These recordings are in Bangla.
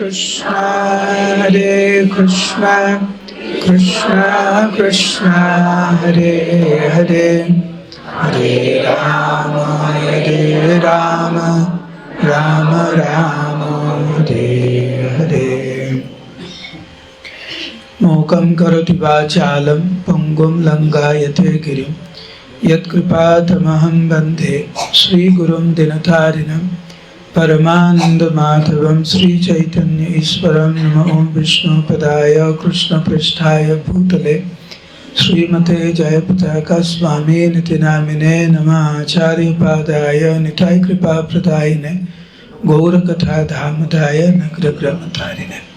Krishna Hare Krishna Krishna Krishna Hare Hare Hare Rama Rama Rama Hare Hare Mokam karoti vachalam pangum langayate girim Yat kripatamaham bandhe Sri Gurum Dinatarinam Paramananda Madhavam Sri Chaitanya Iswaram Nama Om Vishnu Padaya Krishna Pristhaya Bhutale Srimate Jayapataka Swami Nitinamine Nama Acharya Padaya Nitai Kripa Pradayine Gaura Katha Dhamadaya Nagragramatarine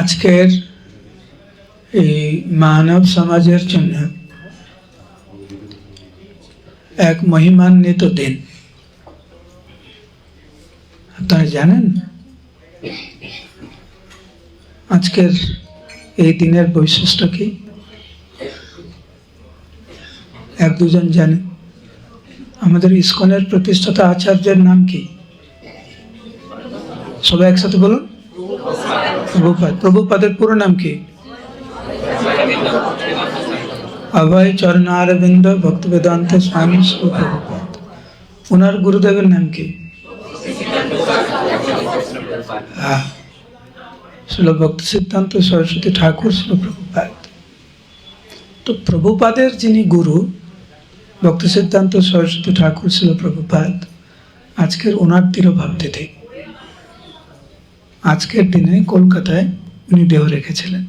আজকের এই মানব সমাজের জন্য এক মহিমান্বিত দিন আপনারা জানেন আজকের এই দিনের বৈশিষ্ট্য কি এক দুজন জানেন আমাদের ইসকনের প্রতিষ্ঠাতা আচার্যের নাম কি সবাই একসাথে বলুন প্রভুপাদ প্রভুপাদের পুরো নাম কি অভয় চরণারবিন্দ ভক্তবেদান্ত স্বামী শ্রী প্রভুপাদ ওনার গুরুদেবের নাম কি শ্রীল ভক্তি সিদ্ধান্ত সরস্বতী ঠাকুর শ্রীল প্রভুপাদ তো প্রভুপাদের যিনি গুরু ভক্তি সিদ্ধান্ত সরস্বতী ঠাকুর শ্রীল প্রভুপাদ আজকের ওনার তিরোভাব তিথি আজকের দিনে কলকাতায় উনি দেহ রেখেছিলেন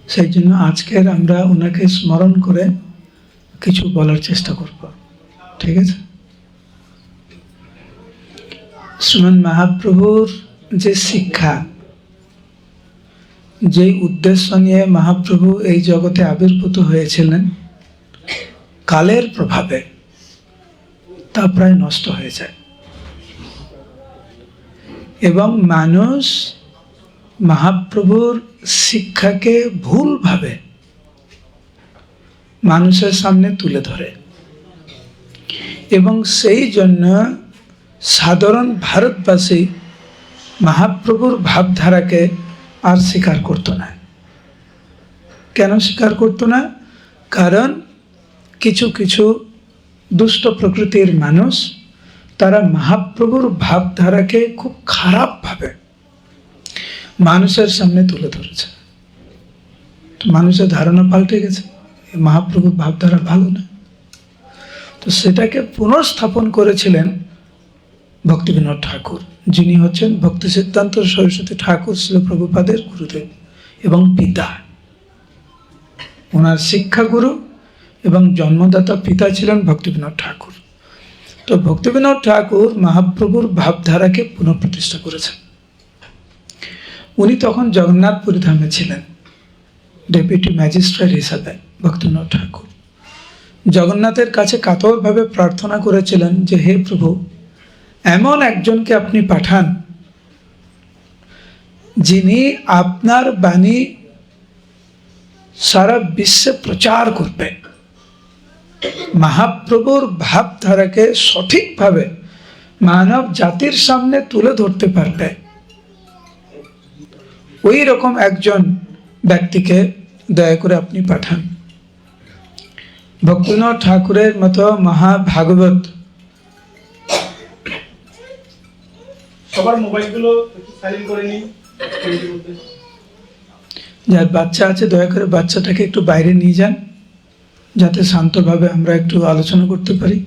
সেই জন্য আজকের আমরা ওনাকে স্মরণ করে কিছু বলার চেষ্টা করব ঠিক আছে শ্রীমন মহাপ্রভুর যে শিক্ষা যে উদ্দেশ্য নিয়ে মহাপ্রভু এই জগতে আবির্ভূত হয়েছিলেন কালের প্রভাবে তা প্রায় নষ্ট হয়ে যায় এবং মানুষ মহাপ্রভুর শিক্ষাকে ভুলভাবে মানুষের সামনে তুলে ধরে এবং সেই জন্য সাধারণ ভারতবাসী মহাপ্রভুর ভাবধারাকে আর স্বীকার করতো না কেন স্বীকার করতো না কারণ কিছু কিছু দুষ্ট প্রকৃতির মানুষ তারা মহাপ্রভুর ভাবধারাকে খুব খারাপভাবে মানুষের সামনে তুলে ধরেছে মানুষের ধারণা পাল্টে গেছে মহাপ্রভুর ভাবধারা ভালো না তো সেটাকে পুনর্স্থাপন করেছিলেন ভক্তিবিনোদ ঠাকুর যিনি হচ্ছেন ভক্তি সিদ্ধান্ত সরস্বতী ঠাকুর শ্রীল প্রভুপাদের গুরুদেব এবং পিতা ওনার শিক্ষাগুরু এবং জন্মদাতা পিতা ছিলেন ভক্তিবিনোদ ঠাকুর তো ভক্তিবিনোদ ঠাকুর মহাপ্রভুর ভাবধারাকে পুনঃপ্রতিষ্ঠা করেছেন উনি তখন জগন্নাথপুরী ধামে ছিলেন ডেপুটি ম্যাজিস্ট্রেট হিসাবে ভক্তিবিনোদ ঠাকুর জগন্নাথের কাছে কাতরভাবে প্রার্থনা করেছিলেন যে হে প্রভু এমন একজনকে আপনি পাঠান যিনি আপনার বাণী সারা বিশ্বে প্রচার করবে মহাপ্রভুর ভাবধারাকে সঠিকভাবে মানব জাতির সামনে তুলে ধরতে পারবে ওই রকম একজন ব্যক্তিকে দয়া করে আপনি পাঠান ভক্তিবিনোদ ঠাকুরের মতো মহাভাগবত সবার মোবাইলগুলো একটু সাইলেন্ট করে নিন যার বাচ্চা আছে দয়া করে বাচ্চাটাকে একটু বাইরে নিয়ে যান যাতে শান্তভাবে আমরা একটু আলোচনা করতে পারি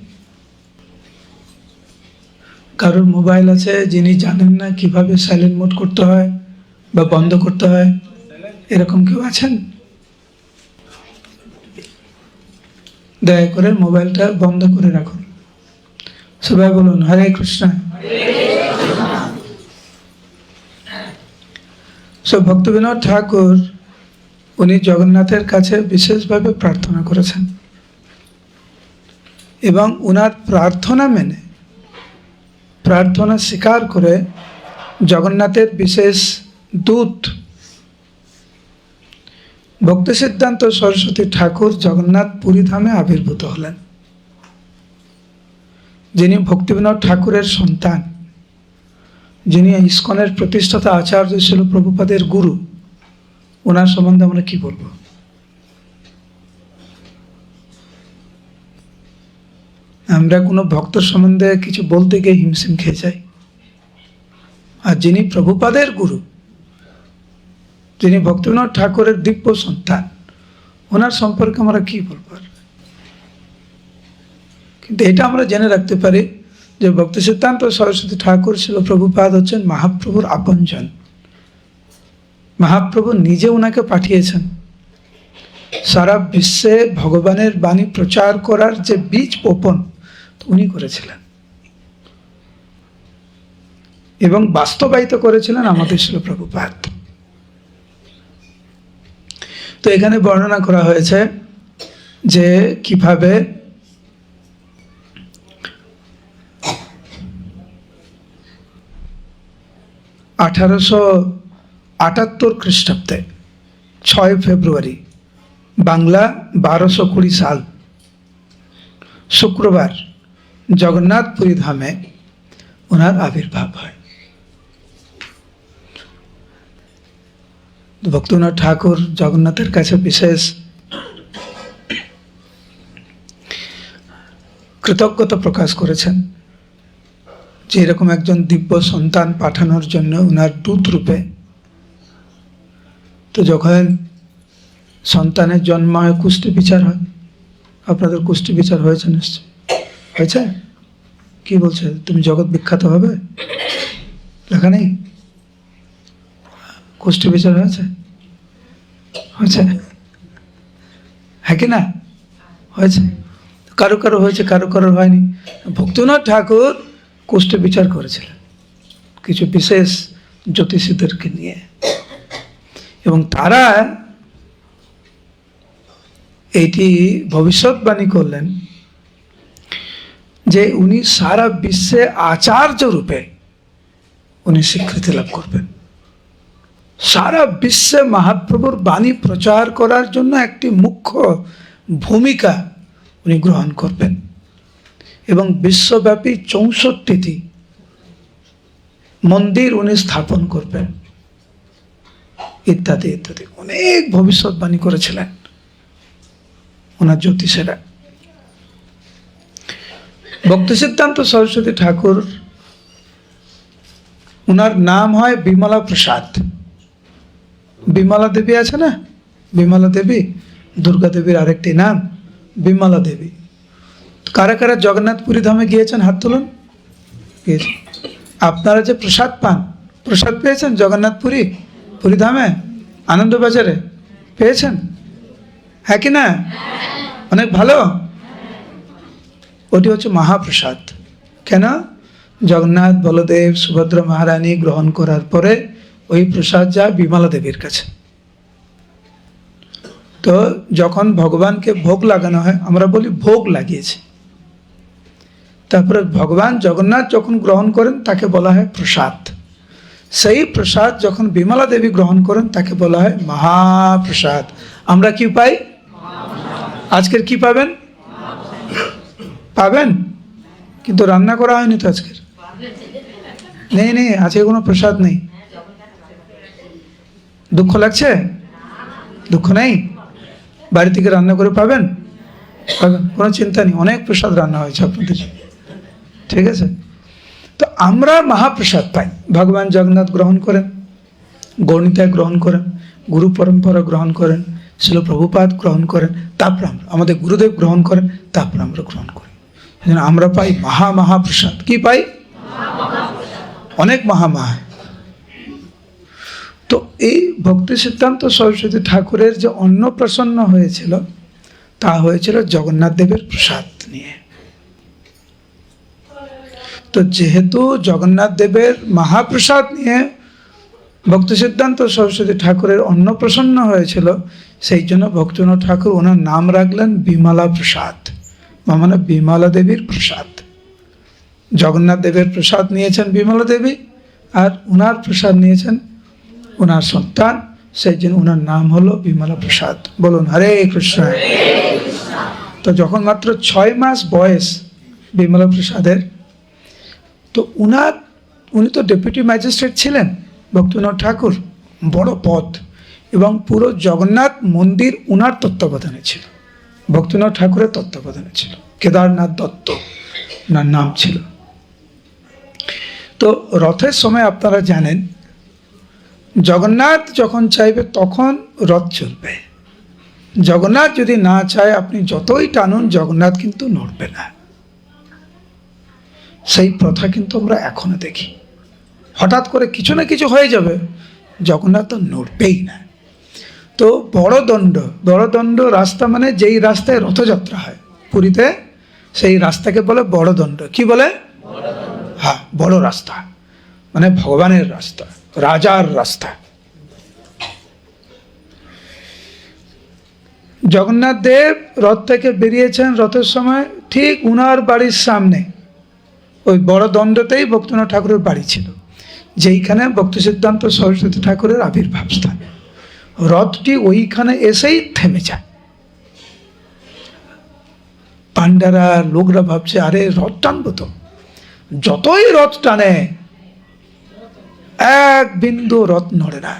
কারোর মোবাইল আছে যিনি জানেন না কিভাবে সাইলেন্ট মোড করতে হয় বা বন্ধ করতে হয় এরকম কেউ আছেন দয়া করে মোবাইলটা বন্ধ করে রাখুন সবাই বলুন হরে কৃষ্ণ ভক্তিবিনোদ ঠাকুর উনি জগন্নাথের কাছে বিশেষভাবে প্রার্থনা করেছেন এবং ওনার প্রার্থনা মেনে, প্রার্থনা স্বীকার করে জগন্নাথের বিশেষ দূত ভক্তি সিদ্ধান্ত সরস্বতী ঠাকুর জগন্নাথ পুরীধামে আবির্ভূত হলেন, যিনি ভক্তিবিনোদ ঠাকুরের সন্তান, যিনি ইস্কনের প্রতিষ্ঠাতা আচার্য ছিল প্রভুপাদের গুরু। ওনার সম্বন্ধে আমরা কি বলবো? আমরা কোনো ভক্তর সম্বন্ধে কিছু বলতে গিয়ে হিমশিম খেয়ে যাই, আর যিনি প্রভুপাদের গুরু, যিনি ভক্তিবিনোদ ঠাকুরের দিব্য সন্তান, ওনার সম্পর্কে আমরা কি বলবো? কিন্তু এটা আমরা জেনে রাখতে পারি যে ভক্তি সিদ্ধান্ত সরস্বতী ঠাকুর ছিল প্রভুপাদ হচ্ছেন মহাপ্রভুর আপনজন। মহাপ্রভু নিজে ওনাকে পাঠিয়েছেন সারা বিশ্বে ভগবানের বাণী প্রচার করার যে বীজ বপন উনি করেছিলেন এবং বাস্তবায়িত করেছিলেন আমাদের ছিল প্রভুপাদ। তো এখানে বর্ণনা করা হয়েছে যে কিভাবে 1878 খ্রিস্টাব্দে 6 ফেব্রুয়ারি, বাংলা 1220 সাল, শুক্রবার জগন্নাথ পুরী ধামে ওনার আবির্ভাব হয়। ভক্তিবিনোদ ঠাকুর জগন্নাথের কাছে বিশেষ কৃতজ্ঞতা প্রকাশ করেছেন যে এরকম একজন দিব্য সন্তান পাঠানোর জন্য ওনার দূত রূপে। তো যখন সন্তানের জন্ম হয় কুষ্টি বিচার হয়, আপনাদের কুষ্টি বিচার হয়েছে নিশ্চয়? হয়েছে? কি বলছে? তুমি জগৎ বিখ্যাত হবে, লেখা নেই? কুষ্টি বিচার হয়েছে? হয়েছে, হ্যাঁ কি না? হয়েছে। কারো কারো হয়েছে, কারো কারো হয়নি। ভক্তিবিনোদ ঠাকুর কুষ্টি বিচার করেছিলেন কিছু বিশেষ জ্যোতিষীদেরকে নিয়ে, এবং তারা এইটি ভবিষ্যৎবাণী করলেন যে উনি সারা বিশ্বে আচার্য রূপে উনি স্বীকৃতি লাভ করবেন। সারা বিশ্বে মহাপ্রভুর বাণী প্রচার করার জন্য একটি মুখ্য ভূমিকা উনি গ্রহণ করবেন এবং বিশ্বব্যাপী 64টি মন্দির উনি স্থাপন করবেন ইত্যাদি ইত্যাদি। অনেক ভবিষ্যৎবাণী করেছিলেন ওনার জ্যোতিষেরা। ভক্তি সিদ্ধান্ত সরস্বতী ঠাকুর, ওনার নাম হয় বিমলা প্রসাদ। বিমলা দেবী আছে না, বিমলা দেবী, দুর্গা দেবীর আরেকটি নাম বিমলা দেবী। কারা কারা জগন্নাথ পুরী ধামে গিয়েছেন? হাত তুলুন। গিয়েছেন। আপনারা যে প্রসাদ পান, প্রসাদ পেয়েছেন জগন্নাথ পুরী ধামে আনন্দবাজারে? পেয়েছেন? হ্যাঁ কি না? অনেক ভালো। ওটি হচ্ছে মহাপ্রসাদ। কেন? জগন্নাথ, বলদেব, সুভদ্রা মহারানী গ্রহণ করার পরে ওই প্রসাদ যায় বিমলা দেবীর কাছে। তো যখন ভগবানকে ভোগ লাগানো হয়, আমরা বলি ভোগ লাগিয়েছে, তারপরে ভগবান জগন্নাথ যখন গ্রহণ করেন তাকে বলা হয় প্রসাদ। সেই প্রসাদ যখন বিমলা দেবী গ্রহণ করেন তাকে বলা হয় মহাপ্রসাদ। আমরা কি পাই? আজকের কি পাবেন? পাবেন, কিন্তু রান্না করা হয়নি তো আজকের। নেই নেই, আজকে কোনো প্রসাদ নেই। দুঃখ লাগছে? দুঃখ নেই, বাড়ি থেকে রান্না করে পাবেন, পাবেন, কোনো চিন্তা নেই। অনেক প্রসাদ রান্না হয়েছে আপনাদের, ঠিক আছে? তো আমরা মহাপ্রসাদ পাই। ভগবান জগন্নাথ গ্রহণ করেন, গৌরনিতাই গ্রহণ করেন, গুরু পরম্পরা গ্রহণ করেন, শিল প্রভুপাদ গ্রহণ করেন, তারপর আমরা, আমাদের গুরুদেব গ্রহণ করেন, তারপর আমরা গ্রহণ করি। আমরা পাই মহাপ্রসাদ। কি পাই? অনেক মহা। তো এই ভক্তি সিদ্ধান্ত সরস্বতী ঠাকুরের যে অন্নপ্রাশন হয়েছিল তা হয়েছিল জগন্নাথ দেবের প্রসাদ নিয়ে। তো যেহেতু জগন্নাথ দেবের মহাপ্রসাদ নিয়ে ভক্তি সিদ্ধান্ত সরস্বতী ঠাকুরের অন্নপ্রাশন হয়েছিল, সেই জন্য ভক্তিবিনোদ ঠাকুর ওনার নাম রাখলেন বিমলা প্রসাদ। মা মানে বিমলা দেবীর প্রসাদ। জগন্নাথ দেবের প্রসাদ নিয়েছেন বিমলা দেবী, আর উনার প্রসাদ নিয়েছেন ওনার সন্তান, সেই জন্য ওনার নাম হলো বিমলা প্রসাদ। বলুন হরে কৃষ্ণ। তো যখন মাত্র 6 মাস বয়স বিমলা প্রসাদের, তো উনি তো ডেপুটি ম্যাজিস্ট্রেট ছিলেন ভক্তিবিনোদ ঠাকুর, বড় পদ, এবং পুরো জগন্নাথ মন্দির উনার তত্ত্বাবধানে ছিল, ভক্তিবিনোদ ঠাকুরের তত্ত্বাবধানে ছিল। কেদারনাথ দত্ত ওনার নাম ছিল। তো রথের সময় আপনারা জানেন জগন্নাথ যখন চাইবে তখন রথ চলবে। জগন্নাথ যদি না চায় আপনি যতই টানুন জগন্নাথ কিন্তু নড়বে না। সেই প্রথা কিন্তু আমরা এখনো দেখি। হঠাৎ করে কিছু না কিছু হয়ে যাবে, জগন্নাথ তো নড়বেই না। তো বড়দণ্ড রাস্তা মানে যেই রাস্তায় রথযাত্রা হয় পুরীতে, সেই রাস্তাকে বলে বড়দণ্ড। কি বলে? হ্যাঁ, বড় রাস্তা মানে ভগবানের রাস্তা, রাজার রাস্তা। জগন্নাথ দেব রথ থেকে বেরিয়েছেন রথের সময়, ঠিক উনার বাড়ির সামনে ওই বড় দণ্ডতেই ভক্তিবিনোদ ঠাকুরের বাড়ি ছিল, যেইখানে ভক্তি সিদ্ধান্ত সরস্বতী ঠাকুরের আবির্ভাব স্থান। রথটি ওইখানে এসেই থেমে যায়। পান্ডারা লোকরা ভাবছে আরে রথ টানবো তো, যতই রথ টানে এক বিন্দু রথ নড়ে না।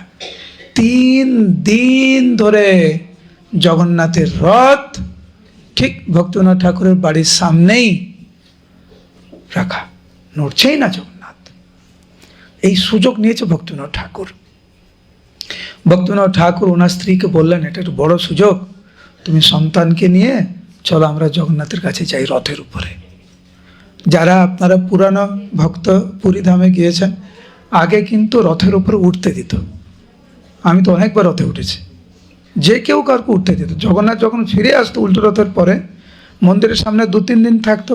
3 দিন ধরে জগন্নাথের রথ ঠিক ভক্তিবিনোদ ঠাকুরের বাড়ির সামনেই রাখা, নড়ছেই না জগন্নাথ। এই সুযোগ নিয়েছে ভক্তিবিনোদ ঠাকুর। ভক্তিবিনোদ ঠাকুর ওনার স্ত্রীকে বললেন, এটা একটু বড় সুযোগ, তুমি সন্তানকে নিয়ে চলো আমরা জগন্নাথের কাছে যাই রথের উপরে। যারা আপনারা পুরানো ভক্ত পুরী ধামে গিয়েছেন, আগে কিন্তু রথের উপরে উঠতে দিত। আমি তো অনেকবার রথে উঠেছি, যে কেউ কাউকে উঠতে দিত। জগন্নাথ যখন ফিরে আসতো উল্টো রথের পরে, মন্দিরের সামনে 2-3 দিন থাকতো,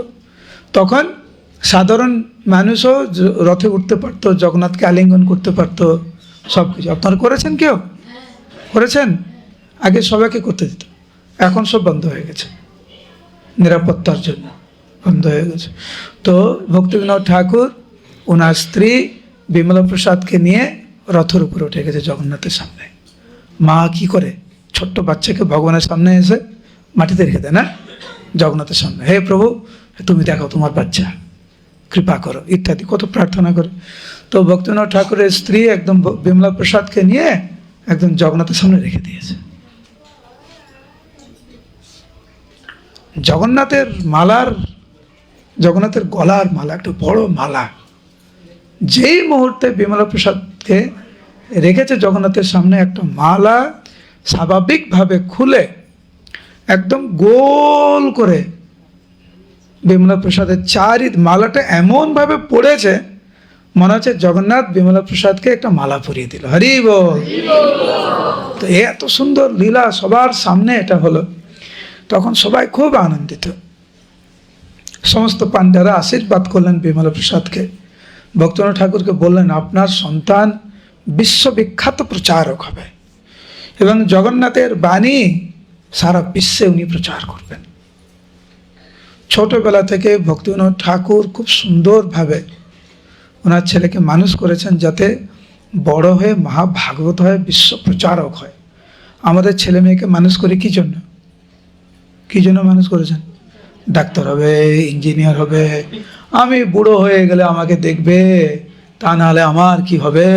তখন সাধারণ মানুষও রথে উঠতে পারতো, জগন্নাথকে আলিঙ্গন করতে পারতো, সব কিছু। আপনারা করেছেন? কেউ করেছেন? আগে সবাইকে করতে দিত, এখন সব বন্ধ হয়ে গেছে, নিরাপত্তার জন্য বন্ধ হয়ে গেছে। তো ভক্তিবিনোদ ঠাকুর ওনার স্ত্রী বিমলা প্রসাদকে নিয়ে রথের উপরে উঠে গেছে জগন্নাথের সামনে। মা কি করে? ছোট্ট বাচ্চাকে ভগবানের সামনে এসে মাটিতে রেখে দেয় না, জগন্নাথের সামনে, হে প্রভু তুমি দেখো তোমার বাচ্চা, কৃপা করো ইত্যাদি কত প্রার্থনা করে। তো ভক্তিবিনোদ ঠাকুরের স্ত্রী একদম বিমলা প্রসাদকে নিয়ে একদম জগন্নাথের সামনে রেখে দিয়েছে। জগন্নাথের গলার মালা, একটা বড় মালা, যেই মুহূর্তে বিমলা প্রসাদকে রেখেছে জগন্নাথের সামনে, একটা মালা স্বাভাবিকভাবে খুলে একদম গোল করে বিমলা প্রসাদের মালাটা এমনভাবে পড়েছে মনে হচ্ছে জগন্নাথ বিমলা প্রসাদকে একটা মালা পরিয়ে দিল। হরি বল। তো এত সুন্দর লীলা সবার সামনে এটা হলো, তখন সবাই খুব আনন্দিত। সমস্ত পাণ্ডারা আশীর্বাদ করলেন বিমলা প্রসাদকে। ভক্তিবিনোদ ঠাকুরকে বললেন, আপনার সন্তান বিশ্ববিখ্যাত প্রচারক হবে এবং জগন্নাথের বাণী সারা বিশ্বে উনি প্রচার করবেন। ছোটবেলা থেকে ভক্তিবিনোদ ঠাকুর খুব সুন্দরভাবে ওনার ছেলেকে মানুষ করেছেন, যাতে বড় হয়ে মহাভাগবত হয়, বিশ্ব প্রচারক হয়। আমাদের ছেলে মেয়েকে মানুষ করে কী জন্য মানুষ করেছেন? ডাক্তার হবে, ইঞ্জিনিয়ার হবে, আমি বুড়ো হয়ে গেলে আমাকে দেখবে, তা নাহলে আমার কি হবে।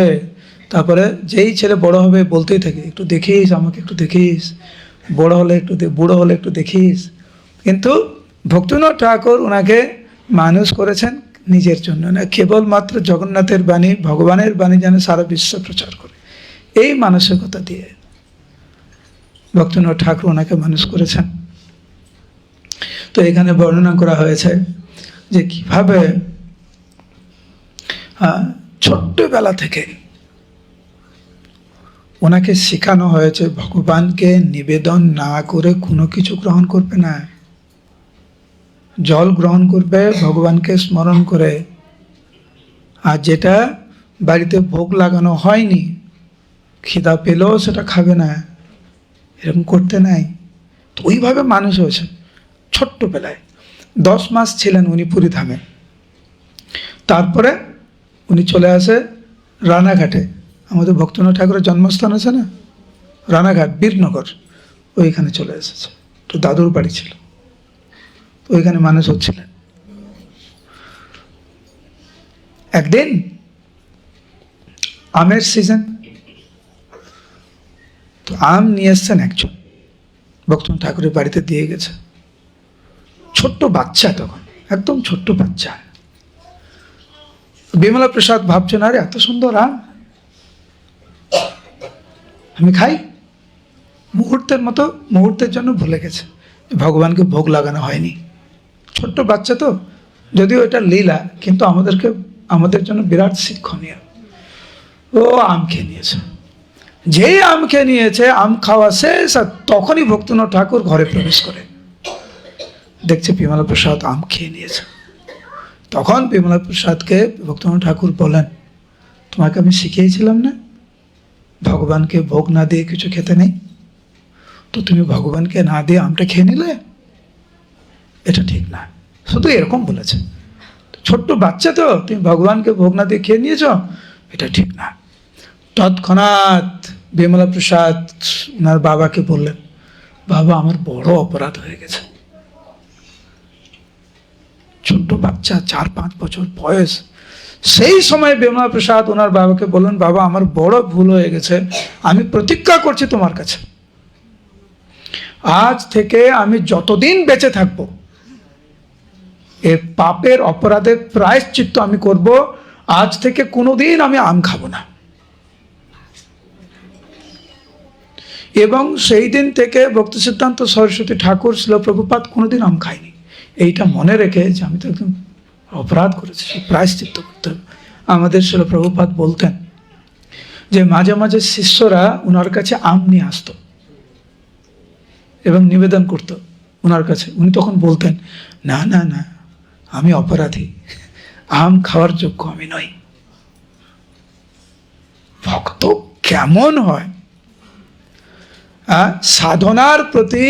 তারপরে যেই ছেলে বড় হবে বলতেই থাকে, একটু দেখিস আমাকে, একটু দেখিস, বুড়ো হলে একটু দেখিস। কিন্তু ভক্তিবিনোদ ঠাকুর ওনাকে মানুষ করেছেন নিজের জন্য না, কেবলমাত্র জগন্নাথের বাণী, ভগবানের বাণী যেন সারা বিশ্ব প্রচার করে, এই মানসিকতা দিয়ে ভক্তিবিনোদ ঠাকুর ওনাকে মানুষ করেছেন। তো এখানে বর্ণনা করা হয়েছে যে কিভাবে ছোট্টবেলা থেকে ওনাকে শেখানো হয়েছে ভগবানকে নিবেদন না করে কোনো কিছু গ্রহণ করবে না। জল গ্রহণ করবে ভগবানকে স্মরণ করে, আর যেটা বাড়িতে ভোগ লাগানো হয়নি, খিদা পেলেও সেটা খাবে না, এরকম করতে নাই। তো ওইভাবে মানুষ হয়েছে ছোট্টবেলায়। 10 মাস ছিলেন উনি পুরী ধামে। তারপরে উনি চলে আসে রানাঘাটে, আমাদের ভক্তিনাথ ঠাকুরের জন্মস্থান আছে না, রানাঘাট বীরনগর, ওইখানে চলে এসেছে। তো দাদুর বাড়ি ছিল, তো ওইখানে মানুষ হচ্ছিলেন। একদিন আমের সিজন, তো আম নিয়ে এসছেন একজন, ভক্তিনাথ ঠাকুরের বাড়িতে দিয়ে গেছে। ছোট্ট বাচ্চা তখন, একদম ছোট্ট বাচ্চা। বিমলা প্রসাদ ভাবছেন, আরে এত সুন্দর আম, আমি খাই। মুহূর্তের জন্য ভুলে গেছে ভগবানকে ভোগ লাগানো হয়নি। ছোট্ট বাচ্চা তো, যদিও এটা লীলা, কিন্তু আমাদের জন্য বিরাট শিক্ষণীয়। ও আম খেয়ে নিয়েছে। যেই আম খেয়ে নিয়েছে, আম খাওয়া শেষ, আর তখনই ভক্তিনাথ ঠাকুর ঘরে প্রবেশ করে, দেখছে বিমলা প্রসাদ আম খেয়ে নিয়েছে। তখন বিমলা প্রসাদকে ভক্তিনাথ ঠাকুর বলেন, তোমাকে আমি শিখিয়েছিলাম না ভগবানকে ভোগ না দিয়ে কিছু খেতে নেই, তো তুমি ভগবানকে না দিয়ে আমটা খেয়ে নিলে, এটা ঠিক না। শুধু এরকম বলেছে, ছোট্ট বাচ্চা তো, তুমি ভগবানকে ভোগ না দিয়ে খেয়ে নিয়েছ, এটা ঠিক না। তৎক্ষণাৎ বিমলা প্রসাদ ওনার বাবাকে বললেন, বাবা আমার বড় অপরাধ হয়ে গেছে। ছোট্ট বাচ্চা, 4-5 বছর বয়স। সেই সময় বিমলা প্রসাদ ওনার বাবাকে বললেন, বাবা আমার বড় ভুল হয়ে গেছে, আমি প্রতিজ্ঞা করছি তোমার কাছে, আজ থেকে আমি যতদিন বেঁচে থাকব এ পাপের অপরাধের প্রায়শ্চিত্ত আমি করব, আজ থেকে কোনোদিন আমি আম খাবো না। এবং সেই দিন থেকে ভক্তি সিদ্ধান্ত সরস্বতী ঠাকুর শিল প্রভুপাদ কোনোদিন আম খায়নি। এইটা মনে রেখে যে আমি তো একদম অপরাধ করেছি, সেই প্রায়শ্চিত্ত করতে হবে। আমাদের শিল প্রভুপাদ বলতেন যে মাঝে মাঝে শিষ্যরা ওনার কাছে আম নিয়ে আসতো এবং নিবেদন করতো ওনার কাছে। উনি তখন বলতেন, না না না, আমি অপরাধী, আম খাওয়ার যোগ্য আমি নই। ভক্ত কেমন হয়? সাধনার প্রতি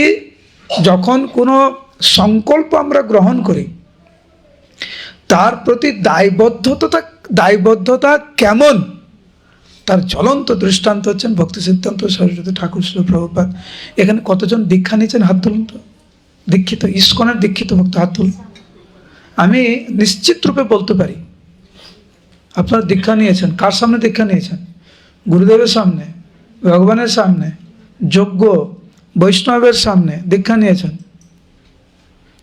যখন কোনো সংকল্প আমরা গ্রহণ করি, তার প্রতি দায়বদ্ধতা কেমন, তার জ্বলন্ত দৃষ্টান্ত হচ্ছেন ভক্তি সিদ্ধান্ত সরস্বতী ঠাকুর শিল প্রভুপাদ। এখানে কতজন দীক্ষা নিয়েছেন হাত তুলুন তো, দীক্ষিত, ইস্কনের দীক্ষিত ভক্ত হাত তুলুন। আমি নিশ্চিত রূপে বলতে পারি আপনারা দীক্ষা নিয়েছেন। কার সামনে দীক্ষা নিয়েছেন? গুরুদেবের সামনে, ভগবানের সামনে, যোগ্য বৈষ্ণবের সামনে দীক্ষা নিয়েছেন।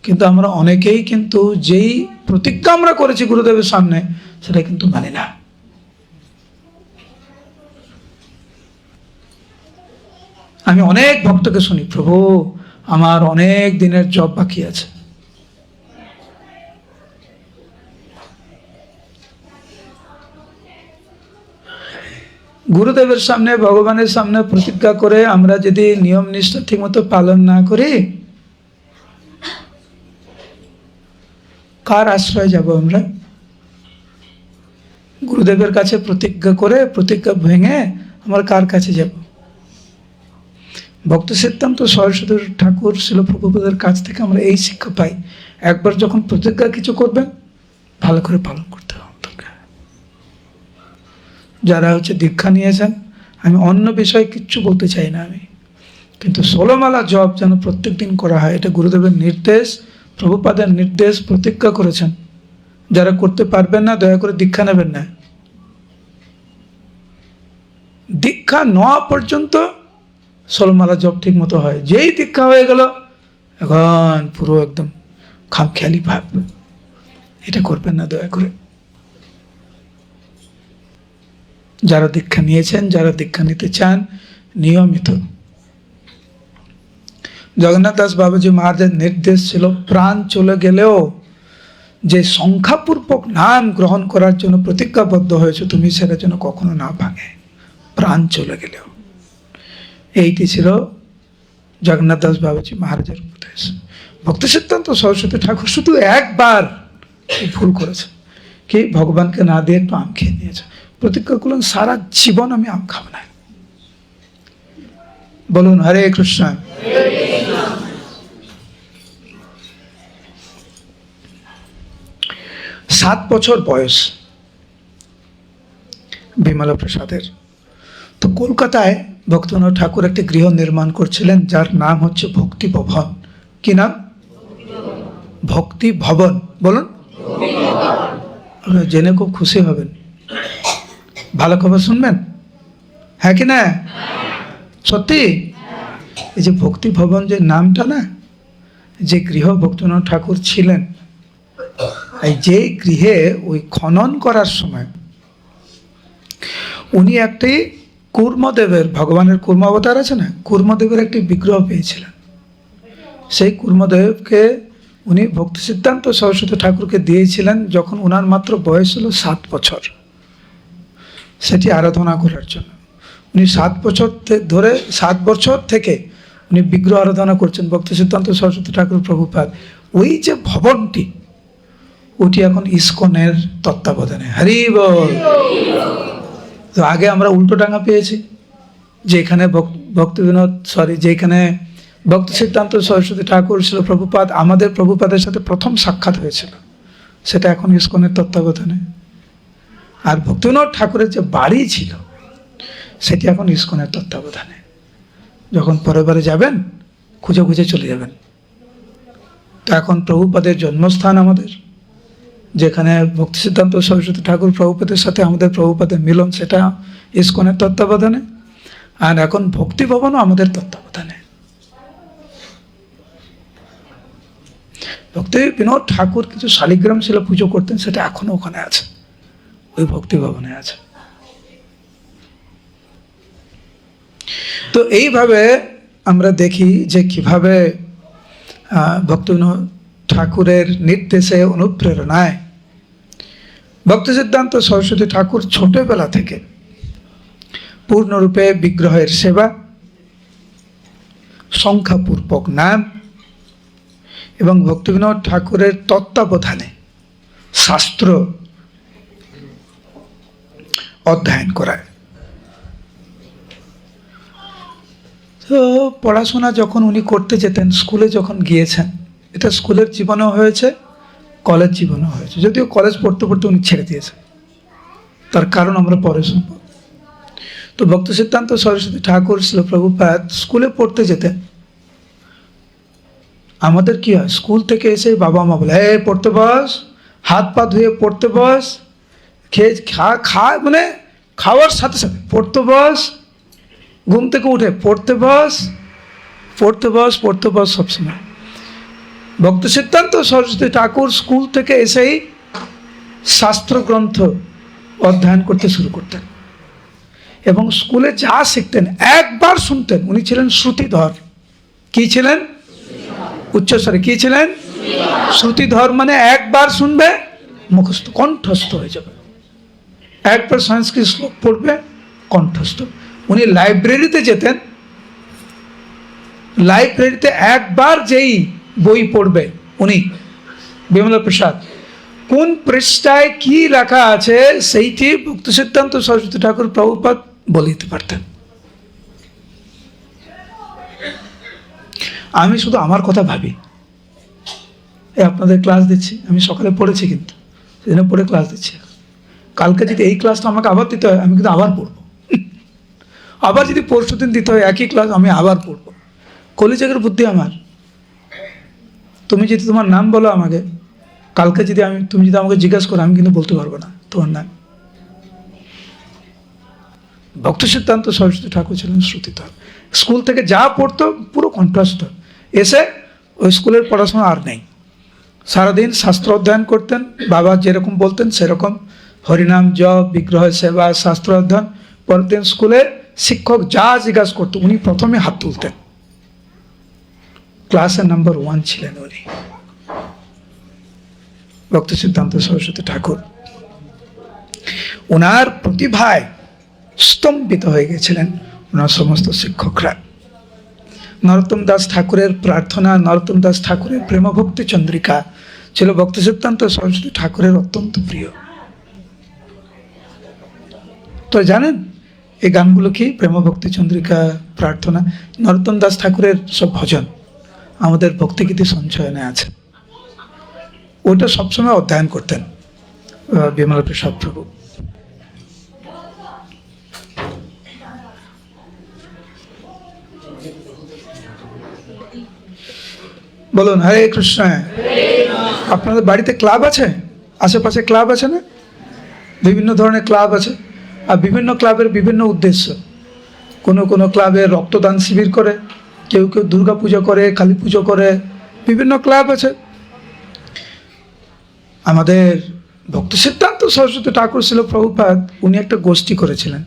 কিন্তু আমরা অনেকেই কিন্তু যেই প্রতিজ্ঞা আমরা করেছি গুরুদেবের সামনে, সেটা কিন্তু মানি না। আমি অনেক ভক্তকে শুনি, প্রভু আমার অনেক দিনের জব বাকি আছে। গুরুদেবের সামনে, ভগবানের সামনে প্রতিজ্ঞা করে আমরা যদি নিয়ম নিষ্ঠা ঠিক মতো পালন না করি, কার আশ্রয় যাব আমরা? গুরুদেবের কাছে প্রতিজ্ঞা করে, প্রতিজ্ঞা ভেঙে আমরা কার কাছে যাব? ভক্তি সিদ্ধান্ত সরস্বতী ঠাকুর শিল প্রভুপাদের কাছ থেকে আমরা এই শিক্ষা পাই, একবার যখন প্রতিজ্ঞা কিছু করবেন ভালো করে পালন করতে হবে। যারা দীক্ষা নিয়েছেন, আমি অন্য বিষয়ে কিচ্ছু বলতে চাই না আমি, কিন্তু 16 মালা জপ যেন প্রত্যেক দিন করা হয়, এটা গুরুদেবের নির্দেশ, প্রভুপাদের নির্দেশ, প্রতিজ্ঞা করেছেন। যারা করতে পারবেন না দয়া করে দীক্ষা নেবেন না। দীক্ষা নেওয়া পর্যন্ত 16 মালা জপ ঠিক মতো হয়, যেই দীক্ষা হয়ে গেল এখন পুরো একদম খামখেয়ালি ভাব, এটা করবেন না দয়া করে। যারা দীক্ষা নিয়েছেন, যারা দীক্ষা নিতে চান, নিয়মিত। জগন্নাথ দাস বাবাজি মহারাজের নির্দেশ ছিল, প্রাণ চলে গেলেও যে সংখ্যাপূর্বক নাম গ্রহণ করার জন্য প্রতিজ্ঞাবদ্ধ হয়েছে, তুমি সেটা যেন কখনো না ভাঙে, প্রাণ চলে গেলেও। এইটি ছিল জগন্নাথ দাস বাবাজি মহারাজের উপদেশ। ভক্তি সিদ্ধান্ত সরস্বতী ঠাকুর শুধু একবার ভুল করেছে, কি ভগবানকে না দিয়ে একটু আম খেয়ে নিয়েছে। প্রতিজ্ঞা করলেন সারা জীবন আমি আম খাবো না। বলুন হরে কৃষ্ণ। 7 বছর বয়স বিমলা প্রসাদের। তো কলকাতায় ভক্তিবিনোদ ঠাকুর একটি গৃহ নির্মাণ করছিলেন, যার নাম হচ্ছে ভক্তি ভবন। কি নাম? ভক্তি ভবন। বলুন, আপনারা জেনে খুব খুশি হবেন। ভালো খবর শুনবেন, হ্যাঁ কি না? সত্যি? এই যে ভক্তি ভবন যে নামটা না, যে গৃহ ভক্তিবিনোদ ঠাকুর ছিলেন, এই যে গৃহে ওই খনন করার সময় উনি একটি কুর্মদেবের, ভগবানের কুর্ম অবতার আছে না, কুর্মদেবের একটি বিগ্রহ পেয়েছিলেন। সেই কুর্মদেবকে উনি ভক্তি সিদ্ধান্ত সরস্বতী ঠাকুরকে দিয়েছিলেন যখন ওনার মাত্র বয়স হলো 7 বছর, সেটি আরাধনা করার জন্য। উনি 7 বছর ধরে 7 বছর থেকে উনি বিগ্রহ আরাধনা করছেন ভক্তি সিদ্ধান্ত সরস্বতী ঠাকুর প্রভুপাদ। ওই যে ভবনটি, ওটি এখন ইসকনের তত্ত্বাবধানে। হরি বল। তো আগে আমরা উল্টোডাঙ্গা পেয়েছি, যেখানে যেখানে ভক্তি সিদ্ধান্ত সরস্বতী ঠাকুর ছিল প্রভুপাদ, আমাদের প্রভুপাদের সাথে প্রথম সাক্ষাৎ হয়েছিল, সেটা এখন ইসকনের তত্ত্বাবধানে। আর ভক্তিবিনোদ ঠাকুরের যে বাড়ি ছিল সেটি এখন ইসকনের তত্ত্বাবধানে। যখন পরের বারে যাবেন খুঁজে খুঁজে চলে যাবেন। তো এখন প্রভুপাদের জন্মস্থান আমাদের, যেখানে ভক্তি সিদ্ধান্ত সরস্বতী ঠাকুর প্রভুপাদের সাথে আমাদের প্রভুপাদের মিলন, সেটা ইসকনের তত্ত্বাবধানে। আর এখন ভক্তি ভবনও আমাদের তত্ত্বাবধানে। ভক্তি বিনোদ ঠাকুর কিছু শালিগ্রাম ছিল পুজো করতেন, সেটা এখনো ওখানে আছে, ওই ভক্তি ভবনে আছে। তো এইভাবে আমরা দেখি যে কিভাবে ভক্তিবিনোদ ঠাকুরের নির্দেশে, অনুপ্রেরণায় ভক্তি সিদ্ধান্ত সরস্বতী ঠাকুর ছোটবেলা থেকে পূর্ণরূপে বিগ্রহের সেবা, সংখ্যাপূর্বক নাম এবং ভক্তিবিনোদ ঠাকুরের তত্ত্বাবধানে শাস্ত্র অধ্যয়ন করায়। তো পড়াশোনা যখন উনি করতে যেতেন, স্কুলে যখন গিয়েছেন, এটা স্কুলের জীবনেও হয়েছে, কলেজ জীবনেও হয়েছে। যদিও কলেজ পড়তে পড়তে উনি ছেড়ে দিয়েছেন, তার কারণ আমরা পরে শুনব। তো ভক্তি সিদ্ধান্ত সরস্বতী ঠাকুর শ্রীল প্রভুপাদ স্কুলে পড়তে যেতেন। আমাদের কি হয়, স্কুল থেকে এসে বাবা মা বলে, এই পড়তে বস, হাত পা ধুয়ে পড়তে বস, খেয়ে মানে খাওয়ার সাথে সাথে পড়তে বস, ঘুম থেকে উঠে পড়তে বস, পড়তে বস, পড়তে বস সবসময়। ভক্তি সিদ্ধান্ত সরস্বতী ঠাকুর স্কুল থেকে এসেই শাস্ত্রগ্রন্থ অধ্যয়ন করতে শুরু করতেন এবং স্কুলে যা শিখতেন একবার শুনতেন। উনি ছিলেন শ্রুতিধর। কি ছিলেন? উচ্চস্বরে কি ছিলেন? শ্রুতিধর মানে একবার শুনবে মুখস্থ, কণ্ঠস্থ হয়ে যাবে। একবার সংস্কৃত শ্লোক পড়বে, কণ্ঠস্থ। উনি লাইব্রেরিতে যেতেন, লাইব্রেরিতে একবার যেই বই পড়বে উনি, বিমলা প্রসাদ, কোন পৃষ্ঠায় কি লেখা আছে সেইটি ভক্তি সিদ্ধান্ত সরস্বতী ঠাকুর প্রভুপাদ বলে দিতে পারতেন। আমি শুধু আমার কথা ভাবি, আপনাদের ক্লাস দিচ্ছি, আমি সকালে পড়েছি, কিন্তু সেদিন পড়ে ক্লাস দিচ্ছি। কালকে যদি এই ক্লাসটা আমাকে আবার দিতে হয়, আমি কিন্তু আবার পড়বো। আবার যদি পরশু দিন দিতে হয় একই ক্লাস, আমি আবার পড়বো। কলিযুগের বুদ্ধি আমার। তুমি যদি তোমার নাম বলো আমাকে, কালকে যদি তুমি যদি আমাকে জিজ্ঞাসা করো, আমি কিন্তু বলতে পারবো না তোমার নাম। ভক্তি সিদ্ধান্ত সরস্বতী ঠাকুর ছিলেন শ্রুতিধর। স্কুল থেকে যা পড়তো পুরো কণ্ঠস্থ। এসে ওই স্কুলের পড়াশোনা আর নেই, সারাদিন শাস্ত্র অধ্যয়ন করতেন। বাবা যেরকম বলতেন সেরকম হরিনাম জপ, বিগ্রহ সেবা, শাস্ত্র অধ্যয়ন। পরের দিন স্কুলে শিক্ষক যা জিজ্ঞাসা করতো উনি প্রথমে হাত তুলতেন। ক্লাসের নাম্বার 1 ছিলেন উনি, ভক্তি সিদ্ধান্ত সরস্বতী ঠাকুর। ওনার প্রতিভায় স্তম্ভিত হয়ে গেছিলেন ওনার সমস্ত শিক্ষকরা। নরোত্তম দাস ঠাকুরের প্রার্থনা, নরোত্তম দাস ঠাকুরের প্রেমভক্তি চন্দ্রিকা ছিল ভক্তি সিদ্ধান্ত সরস্বতী ঠাকুরের অত্যন্ত প্রিয়। তো জানেন এই গানগুলো কি? প্রেমভক্তি চন্দ্রিকা, প্রার্থনা, নরোত্তম দাস ঠাকুরের সব ভজন আমাদের ভক্তিগীতি সঞ্চয়নে আছে। ওটা সবসময় অধ্যয়ন করতেন বিমলা প্রসাদ প্রভু। বলুন হরে কৃষ্ণ। আপনাদের বাড়িতে ক্লাব আছে, আশেপাশে ক্লাব আছে না? বিভিন্ন ধরনের ক্লাব আছে, আর বিভিন্ন ক্লাবের বিভিন্ন উদ্দেশ্য। কোনো কোনো ক্লাবে রক্তদান শিবির করে, কেউ কেউ দুর্গা পুজো করে, কালী পুজো করে, বিভিন্ন ক্লাব আছে। আমাদের ভক্তি সিদ্ধান্ত সরস্বতী ঠাকুর ছিল প্রভুপাদ, উনি একটা গোষ্ঠী করেছিলেন।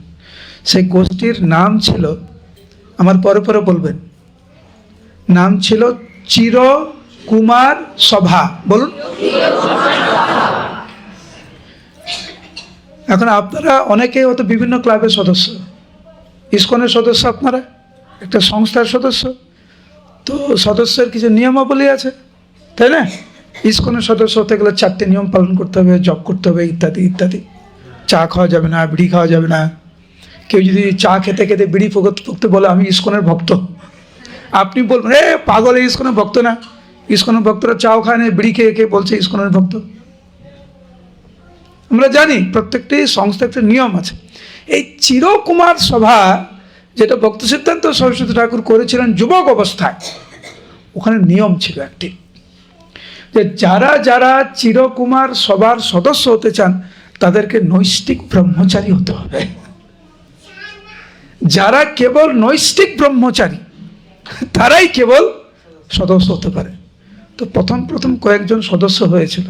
সেই গোষ্ঠীর নাম ছিল, আমার পরে পরে বলবেন, নাম ছিল চির কুমার সভা। বলুন। এখন আপনারা অনেকেই হয়তো বিভিন্ন ক্লাবের সদস্য, ইসকনের সদস্য, আপনারা একটা সংস্থার সদস্য, তো সদস্যের কিছু নিয়মাবলী আছে, তাই না? ইসকনের সদস্য হতে গেলে 4টে নিয়ম পালন করতে হবে, জপ করতে হবে, ইত্যাদি ইত্যাদি। চা খাওয়া যাবে না, বিড়ি খাওয়া যাবে না। কেউ যদি চা খেতে খেতে বিড়ি ফুঁকতে বলে আমি ইসকনের ভক্ত, আপনি বলবেন এ পাগল, ইসকনের ভক্ত না। ইসকনের ভক্তরা চাও খায় না, বিড়ি খেয়ে খেয়ে বলছে ইসকনের ভক্ত। আমরা জানি প্রত্যেকটি সংস্থা একটা নিয়ম আছে। এই চিরকুমার সভা যেটা ভক্তি সিদ্ধান্ত সরস্বতী ঠাকুর করেছিলেন যুবক অবস্থায়, ওখানে নিয়ম ছিল একটি, যে যারা যারা চিরকুমার সভার সদস্য হতে চান তাদেরকে নৈষ্ঠিক ব্রহ্মচারী হতে হবে। যারা কেবল নৈষ্ঠিক ব্রহ্মচারী তারাই কেবল সদস্য হতে পারে। তো প্রথম প্রথম কয়েকজন সদস্য হয়েছিল,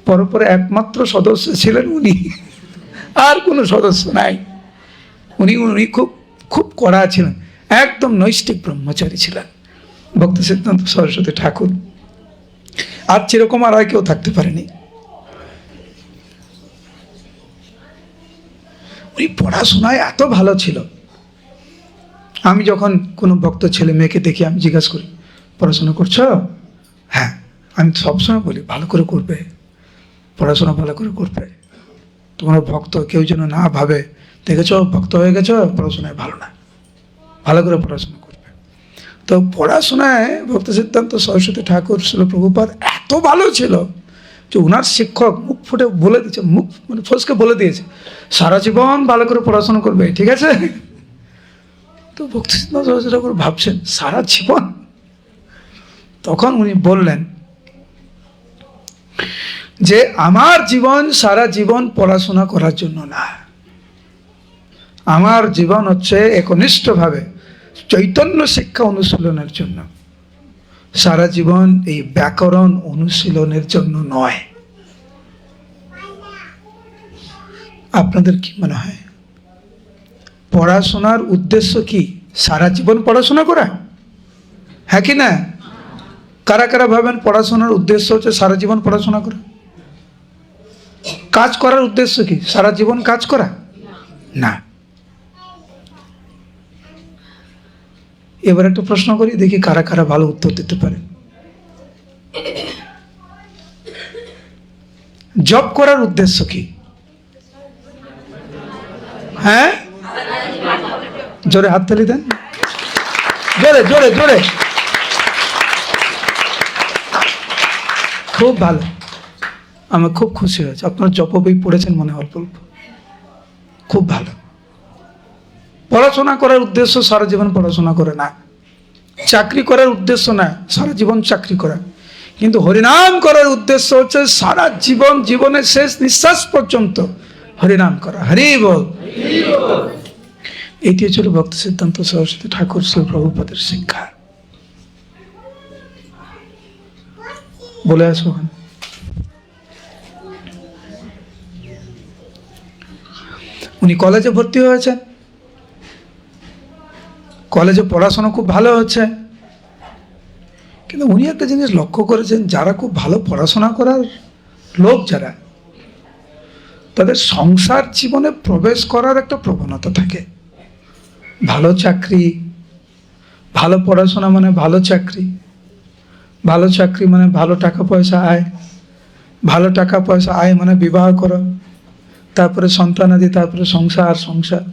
পরপরে একমাত্র সদস্য ছিলেন উনি, আর কোনো সদস্য নাই। উনি উনি খুব খুব কড়া ছিলেন, একদম নৈষ্ঠিক ব্রহ্মচারী ছিলেন ভক্তি সিদ্ধান্ত সরস্বতী ঠাকুর। আর যেরকম আর কেউ থাকতে পারেনি। উনি পড়াশোনায় এত ভালো ছিল, আমি যখন কোনো ভক্ত ছেলে মেয়েকে দেখি আমি জিজ্ঞাসা করি পড়াশোনা করছো? হ্যাঁ। আমি সবসময় বলি ভালো করে করবে, পড়াশোনা ভালো করে করবে। তোমার ভক্ত কেউ যেন না ভাবে দেখেছো ভক্ত হয়ে গেছো, পড়াশোনায় ভালো না, ভালো করে পড়াশোনা করবে। তো পড়াশোনায় ভক্তি সিদ্ধান্ত সরস্বতী ঠাকুর ছিল প্রভুপাদ এত ভালো ছিল যে ওনার শিক্ষক মুখ ফুটে বলে দিয়েছে, মুখ মানে ফসকে বলে দিয়েছে সারা জীবন ভালো করে পড়াশোনা করবে, ঠিক আছে? তো ভক্তি সিদ্ধান্ত সরস্বতী ঠাকুর ভাবছেন সারা জীবন? তখন উনি বললেন যে আমার জীবন সারা জীবন পড়াশোনা করার জন্য না, আমার জীবন হচ্ছে একনিষ্ঠভাবে চৈতন্য শিক্ষা অনুশীলনের জন্য, সারা জীবন এই ব্যাকরণ অনুশীলনের জন্য নয়। আপনাদের কি মনে হয় পড়াশোনার উদ্দেশ্য কি? সারা জীবন পড়াশোনা করা, হ্যাঁ কি না? কারা কারা ভাবেন পড়াশোনার উদ্দেশ্য হচ্ছে সারা জীবন পড়াশোনা করা? কাজ করার উদ্দেশ্য কি? সারা জীবন কাজ করা না। এবার একটা প্রশ্ন করি, দেখি কারা কারা ভালো উত্তর দিতে পারে। জব করার উদ্দেশ্য কি? হ্যাঁ, জোরে হাততালি দেন, জোরে জোরে জোরে। খুব ভালো, আমি খুব খুশি হয়েছে। আপনার জপ বই পড়েছেন মনে অল্প অল্প, খুব ভালো। পড়াশোনা করার উদ্দেশ্য সারা জীবন পড়াশোনা করে না, চাকরি করার উদ্দেশ্য না সারা জীবন চাকরি করা, কিন্তু হরিনাম করার উদ্দেশ্য হচ্ছে সারা জীবন, জীবনের শেষ নিঃশ্বাস পর্যন্ত হরিনাম করা। হরি বল। এটি ছিল ভক্তি সিদ্ধান্ত সরস্বতী ঠাকুর শ্রী প্রভুপাদের শিক্ষা। বলে আসো ওখানে। উনি কলেজে ভর্তি হয়েছেন, কলেজে পড়াশোনা খুব ভালো হচ্ছে, কিন্তু উনি একটা জিনিস লক্ষ্য করেছেন, যারা খুব ভালো পড়াশোনা করার লোক যারা, তাদের সংসার জীবনে প্রবেশ করার একটা প্রবণতা থাকে। ভালো চাকরি, ভালো পড়াশোনা মানে ভালো চাকরি, ভালো চাকরি মানে ভালো টাকা পয়সা আয়, ভালো টাকা পয়সা আয় মানে বিবাহ করো, তারপরে সন্তানাদি, তারপরে সংসার সংসার।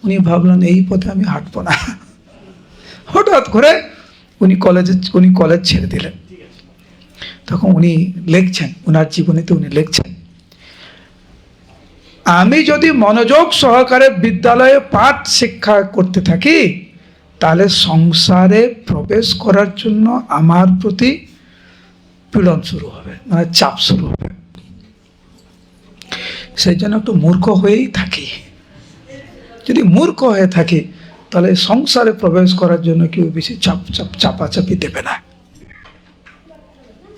উনি ভাবলেন এই পথে আমি হাঁটবো না। হঠাৎ করে উনি কলেজ ছেড়ে দিলেন। তখন উনি লিখছেন, ওনার জীবনীতে উনি লিখছেন আমি যদি মনোযোগ সহকারে বিদ্যালয়ে পাঠ শিক্ষা করতে থাকি, তাহলে সংসারে প্রবেশ করার জন্য আমার প্রতি পীড়ন শুরু হবে, মানে চাপ শুরু হবে। সেই জন্য একটু মূর্খ হয়েই থাকি। যদি মূর্খ হয়ে থাকি, তাহলে সংসারে প্রবেশ করার জন্য কেউ বেশি চাপাচাপি দেবে না।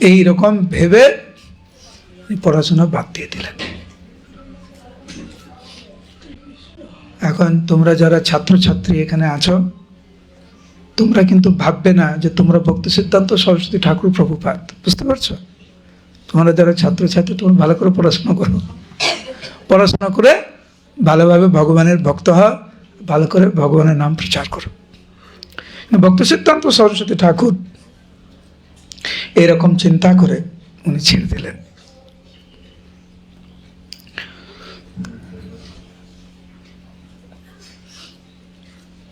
এই রকম ভেবে পড়াশোনা বাদ দিয়ে দিলেন। এখন তোমরা যারা ছাত্রছাত্রী এখানে আছো, তোমরা কিন্তু ভাববে না যে তোমরা ভক্তি সিদ্ধান্ত সরস্বতী ঠাকুর প্রভুপাদ, বুঝতে পারছো? তোমরা যারা ছাত্রছাত্রী, তোমরা ভালো করে পড়াশোনা করো, পড়াশোনা করে ভালোভাবে ভগবানের ভক্ত হও, ভালো করে ভগবানের নাম প্রচার করো। ভক্তি সিদ্ধান্ত সরস্বতী ঠাকুর এরকম চিন্তা করে উনি ছেড়ে দিলেন।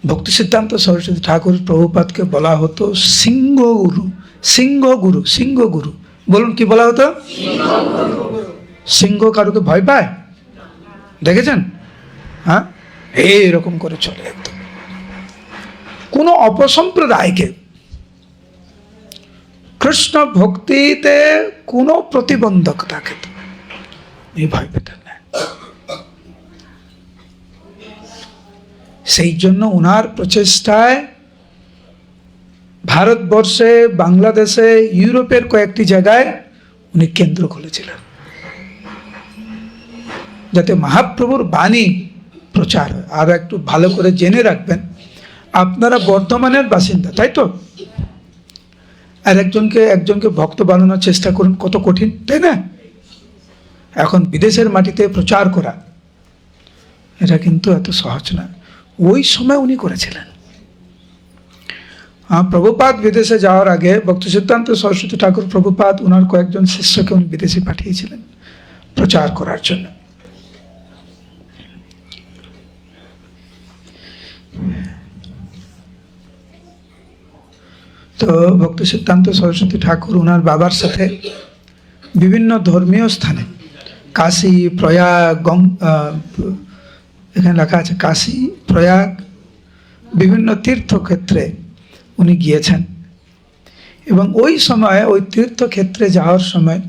ভক্তি সিদ্ধান্ত সরস্বতী ঠাকুর প্রভুপাদকে বলা হতো সিংহগুরু। সিংহগুরু, সিংহগুরু বলুন, কি বলা হতো? সিংহ কারুকে ভয় পায়? দেখেছেন? হ্যাঁ, এইরকম করে চলে একদম। কোনো অপসম্প্রদায়কে কৃষ্ণ ভক্তিতে কোনো প্রতিবন্ধক থাকে তো এই ভয় পেতেন না। সেই জন্য ওনার প্রচেষ্টায় ভারতবর্ষে, বাংলাদেশে, ইউরোপের কয়েকটি জায়গায় উনি কেন্দ্র খুলেছিলেন, যাতে মহাপ্রভুর বাণী প্রচার হয়। আর একটু ভালো করে জেনে রাখবেন, আপনারা বর্ধমানের বাসিন্দা, তাই তো? আর একজনকে ভক্ত বানানোর চেষ্টা করুন, কত কঠিন, তাই না? এখন বিদেশের মাটিতে প্রচার করা, এটা কিন্তু এত সহজ না। ওই সময় উনি করেছিলেন। প্রভুপাদ বিদেশে যাওয়ার আগে ভক্তি সিদ্ধান্ত সরস্বতী ঠাকুর প্রভুপাদ ওনার কয়েকজন শিষ্যকে উনি বিদেশে পাঠিয়েছিলেন প্রচার করার জন্য। তো ভক্তি সিদ্ধান্ত সরস্বতী ঠাকুর ওনার বাবার সাথে বিভিন্ন ধর্মীয় স্থানে, কাশী, প্রয়াগ, এখানে লেখা আছে কাশী, প্রয়াগ, বিভিন্ন তীর্থক্ষেত্রে উনি গিয়েছেন। এবং ওই সময়, ওই তীর্থক্ষেত্রে যাওয়ার সময়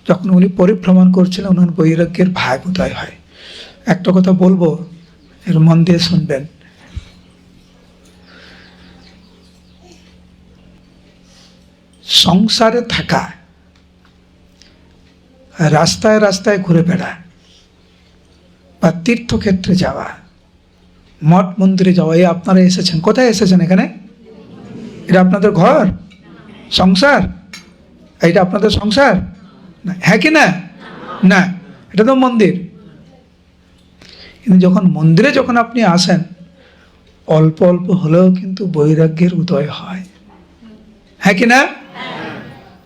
যখন উনি পরিভ্রমণ করছিলেন, ওনার বৈরাগ্যের ভাগ উদয় হয়। একটা কথা বলবো, এর মন দিয়ে শুনবেন। সংসারে থাকা, রাস্তায় রাস্তায় ঘুরে বেড়া, বা তীর্থক্ষেত্রে যাওয়া, মঠ মন্দিরে যাওয়া, এই আপনারা এসেছেন, কোথায় এসেছেন? এখানে? এটা আপনাদের ঘর, সংসার? এটা আপনাদের সংসার না? হ্যাঁ কি না? না, এটা তো মন্দির। কিন্তু যখন মন্দিরে যখন আপনি আসেন, অল্প অল্প হলেও কিন্তু বৈরাগ্যের উদয় হয়, হ্যাঁ কি না?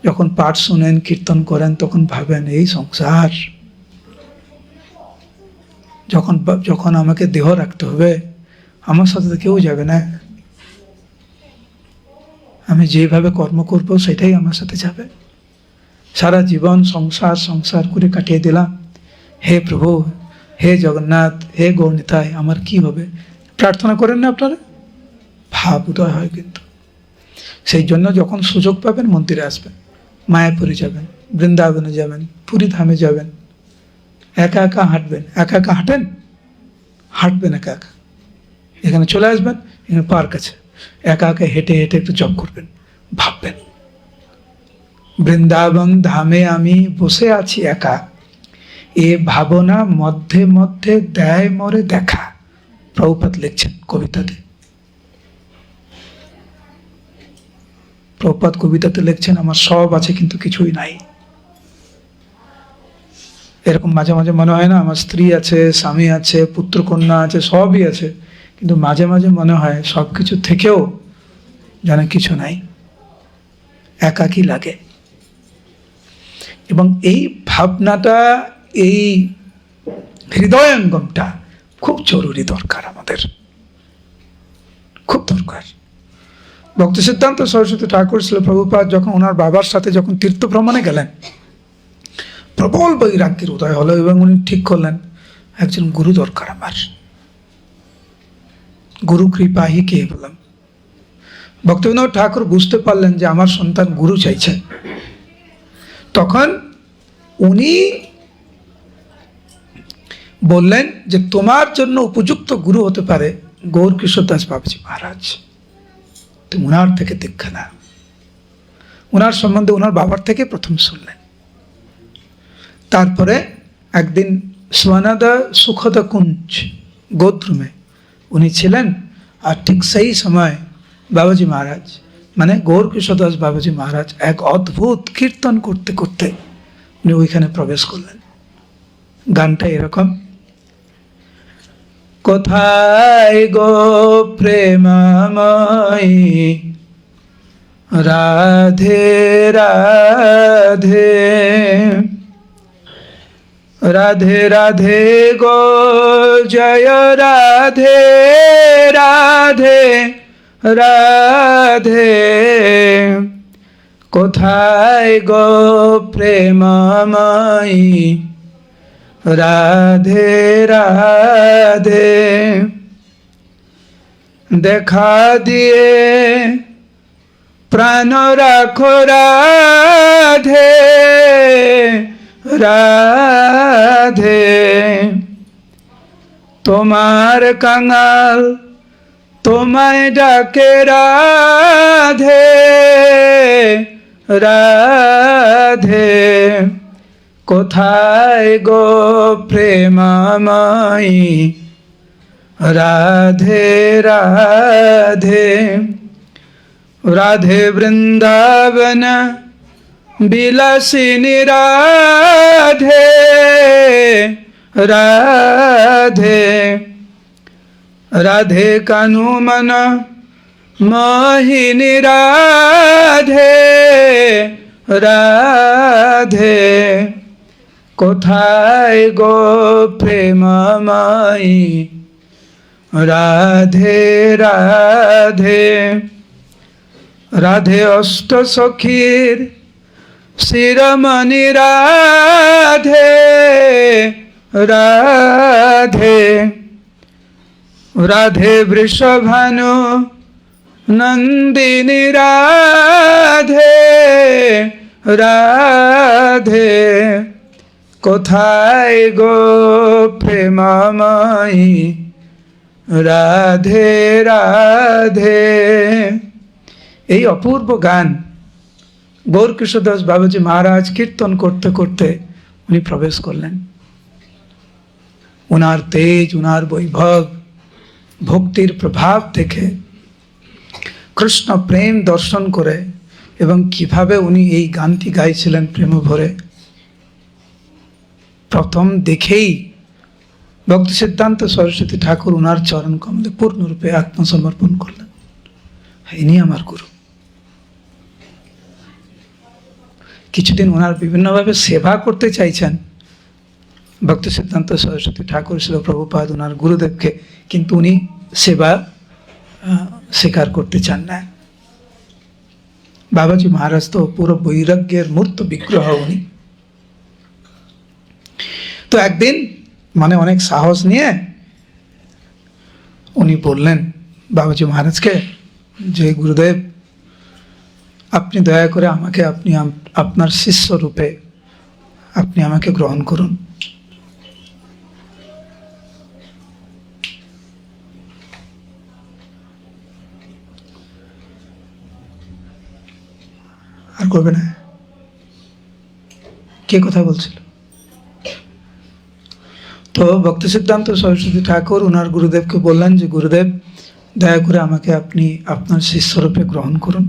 যখন পাঠ শুনেন, কীর্তন করেন, তখন ভাবেন এই সংসার। যখন আমাকে দেহ রাখতে হবে, আমার সাথে তো কেউ যাবে না, আমি যেভাবে কর্ম করব সেটাই আমার সাথে যাবে। সারা জীবন সংসার করে কাটিয়ে দিলাম, হে প্রভু, হে জগন্নাথ, হে গৌরনিতাই, আমার কি হবে? প্রার্থনা করেন না আপনারা? ভাব উদয় হয় কিন্তু। সেই জন্য যখন সুযোগ পাবেন মন্দিরে আসবেন, মায়াপুরে যাবেন, বৃন্দাবনে যাবেন, পুরী ধামে যাবেন, একা একা হাঁটবেন। একা একা হাঁটবেন একা একা। এখানে চলে আসবেন, এখানে পার্ক আছে, একা একা হেঁটে হেঁটে একটু জপ করবেন, ভাববেন বৃন্দাবন ধামে আমি বসে আছি একা, এ ভাবনা মধ্যে মধ্যে দেয় মরে দেখা। প্রভুপাদ লিখছেন কবিতাতে, প্রভুপাদ কবিতাতে লিখছেন, আমার সব আছে কিন্তু কিছুই নাই। এরকম মাঝে মাঝে মনে হয় না, আমার স্ত্রী আছে, স্বামী আছে, পুত্র কন্যা আছে, সবই আছে, কিন্তু মাঝে মাঝে মনে হয় সব কিছু থেকেও যেন কিছু নাই, একাকী লাগে। এবং এই ভাবনাটা, এই হৃদয়ঙ্গমটা খুব জরুরি, দরকার, আমাদের খুব দরকার। ভক্তি সিদ্ধান্ত সরস্বতী ঠাকুর শ্রী প্রভুপাদ যখন ওনার বাবার সাথে যখন তীর্থ ভ্রমণে গেলেন, প্রবল বৈরাগ্যের উদয় হলো এবং উনি ঠিক করলেন একজন গুরু দরকার আমার, গুরু কৃপাহি কে বললাম। ভক্তিবিনোদ ঠাকুর বুঝতে পারলেন যে আমার সন্তান গুরু চাইছে। তখন উনি বললেন যে তোমার জন্য উপযুক্ত গুরু হতে পারে গৌরকিশোর দাস বাবাজি মহারাজ, তুমি ওনার থেকে দীক্ষা নাও। ওনার সম্বন্ধে ওনার বাবার থেকে প্রথম শুনলেন। তারপরে একদিন সোয়ানাদা সুখদা কুঞ্জ গোদ্রুমে উনি ছিলেন, আর ঠিক সেই সময় বাবাজি মহারাজ মানে গৌরকিশোর দাস বাবাজি মহারাজ এক অদ্ভুত কীর্তন করতে করতে উনি ওইখানে প্রবেশ করলেন। গানটা এরকম, কোথায় গো প্রেমময়ী রাধে রাধে, রাধে রাধে গো জয় রাধে রাধে রাধে, কোথায় গো প্রেমময়ী রাধে রাধে, দেখা দিয়ে প্রাণ রাখো রাধে রাধে, তোমার কাঙাল তোমায় ডাকে রাধে রাধে, কোথায় গো প্রেমময়ী রাধে রাধে, রাধে বৃন্দাবন বিলাসিনী রাধে রাধে, রাধে কানু মন মোহিনী রাধে রাধে, কোথায় গো প্রেমময়ী রাধে রাধে, রাধে অষ্ট সখীর শিরোমণি রাধে রাধে, রাধে বৃষভানু নন্দিনী রাধে রাধে, কোথায় গো প্রেমময়ী রাধে রাধে। এই অপূর্ব গান গৌরকিশোর দাস বাবাজি মহারাজ কীর্তন করতে করতে উনি প্রবেশ করলেন। ওনার তেজ, ওনার বৈভব, ভক্তির প্রভাব দেখে কৃষ্ণ প্রেম দর্শন করে এবং কিভাবে উনি এই গানটি গাইছিলেন প্রেম ভরে, প্রথম দেখেই ভক্তি সিদ্ধান্ত সরস্বতী ঠাকুর ওনার চরণ কমলে পূর্ণরূপে আত্মসমর্পণ করলেন, ইনি আমার গুরু। কিছুদিন ওনার বিভিন্নভাবে সেবা করতে চাইছেন ভক্তি সিদ্ধান্ত সরস্বতী ঠাকুর, শিল প্রভুপাদ ওনার গুরুদেবকে, কিন্তু উনি সেবা স্বীকার করতে চান না। বাবাজি মহারাজ তো পুরো বৈরাগ্যের মূর্ত বিগ্রহ উনি। তো একদিন মানে অনেক সাহস নিয়ে উনি বললেন বাবাজি মহারাজকে যে গুরুদেব, আপনি দয়া করে আমাকে আপনি আপনার শিষ্য রূপে আপনি আমাকে গ্রহণ করুন। আর করবে না? কে কথা বলছিল? তো ভক্তি সিদ্ধান্ত সরস্বতী ঠাকুর ওনার গুরুদেবকে বললেন যে গুরুদেব, দয়া করে আমাকে আপনি আপনার শিষ্যরূপে গ্রহণ করুন।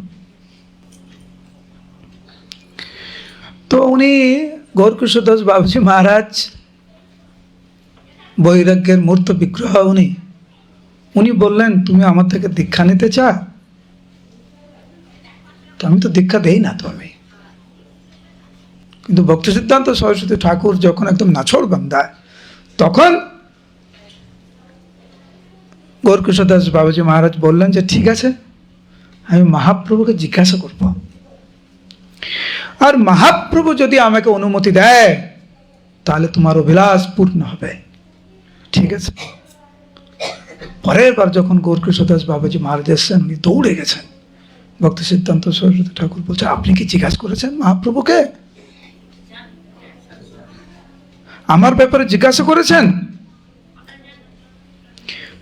তো উনি গৌরকিশোর দাস বাবাজি মহারাজ বৈরাগ্যের মূর্ত বিগ্রহ উনি বললেন, তুমি আমার থেকে দীক্ষা নিতে চা? তো আমি তো দীক্ষা দেই না। তো আমি কিন্তু ভক্তি সিদ্ধান্ত সরস্বতী ঠাকুর যখন একদম নাছোড় বান্দা, তখন গৌরকিশোর দাস বাবাজি মহারাজ বললেন যে ঠিক আছে, আমি মহাপ্রভুকে জিজ্ঞাসা করব, আর মহাপ্রভু যদি আমাকে অনুমতি দেয় তাহলে তোমার অভিলাষ পূর্ণ হবে। ঠিক আছে। পরের বার যখন গৌরকৃষ্ণদাস বাবাজি মহারাজ এসছেন, উনি দৌড়ে গেছেন। ভক্তি সিদ্ধান্ত সরস্বতী ঠাকুর বলছে, আপনি কি জিজ্ঞাসা করেছেন মহাপ্রভুকে? আমার ব্যাপারে জিজ্ঞাসা করেছেন?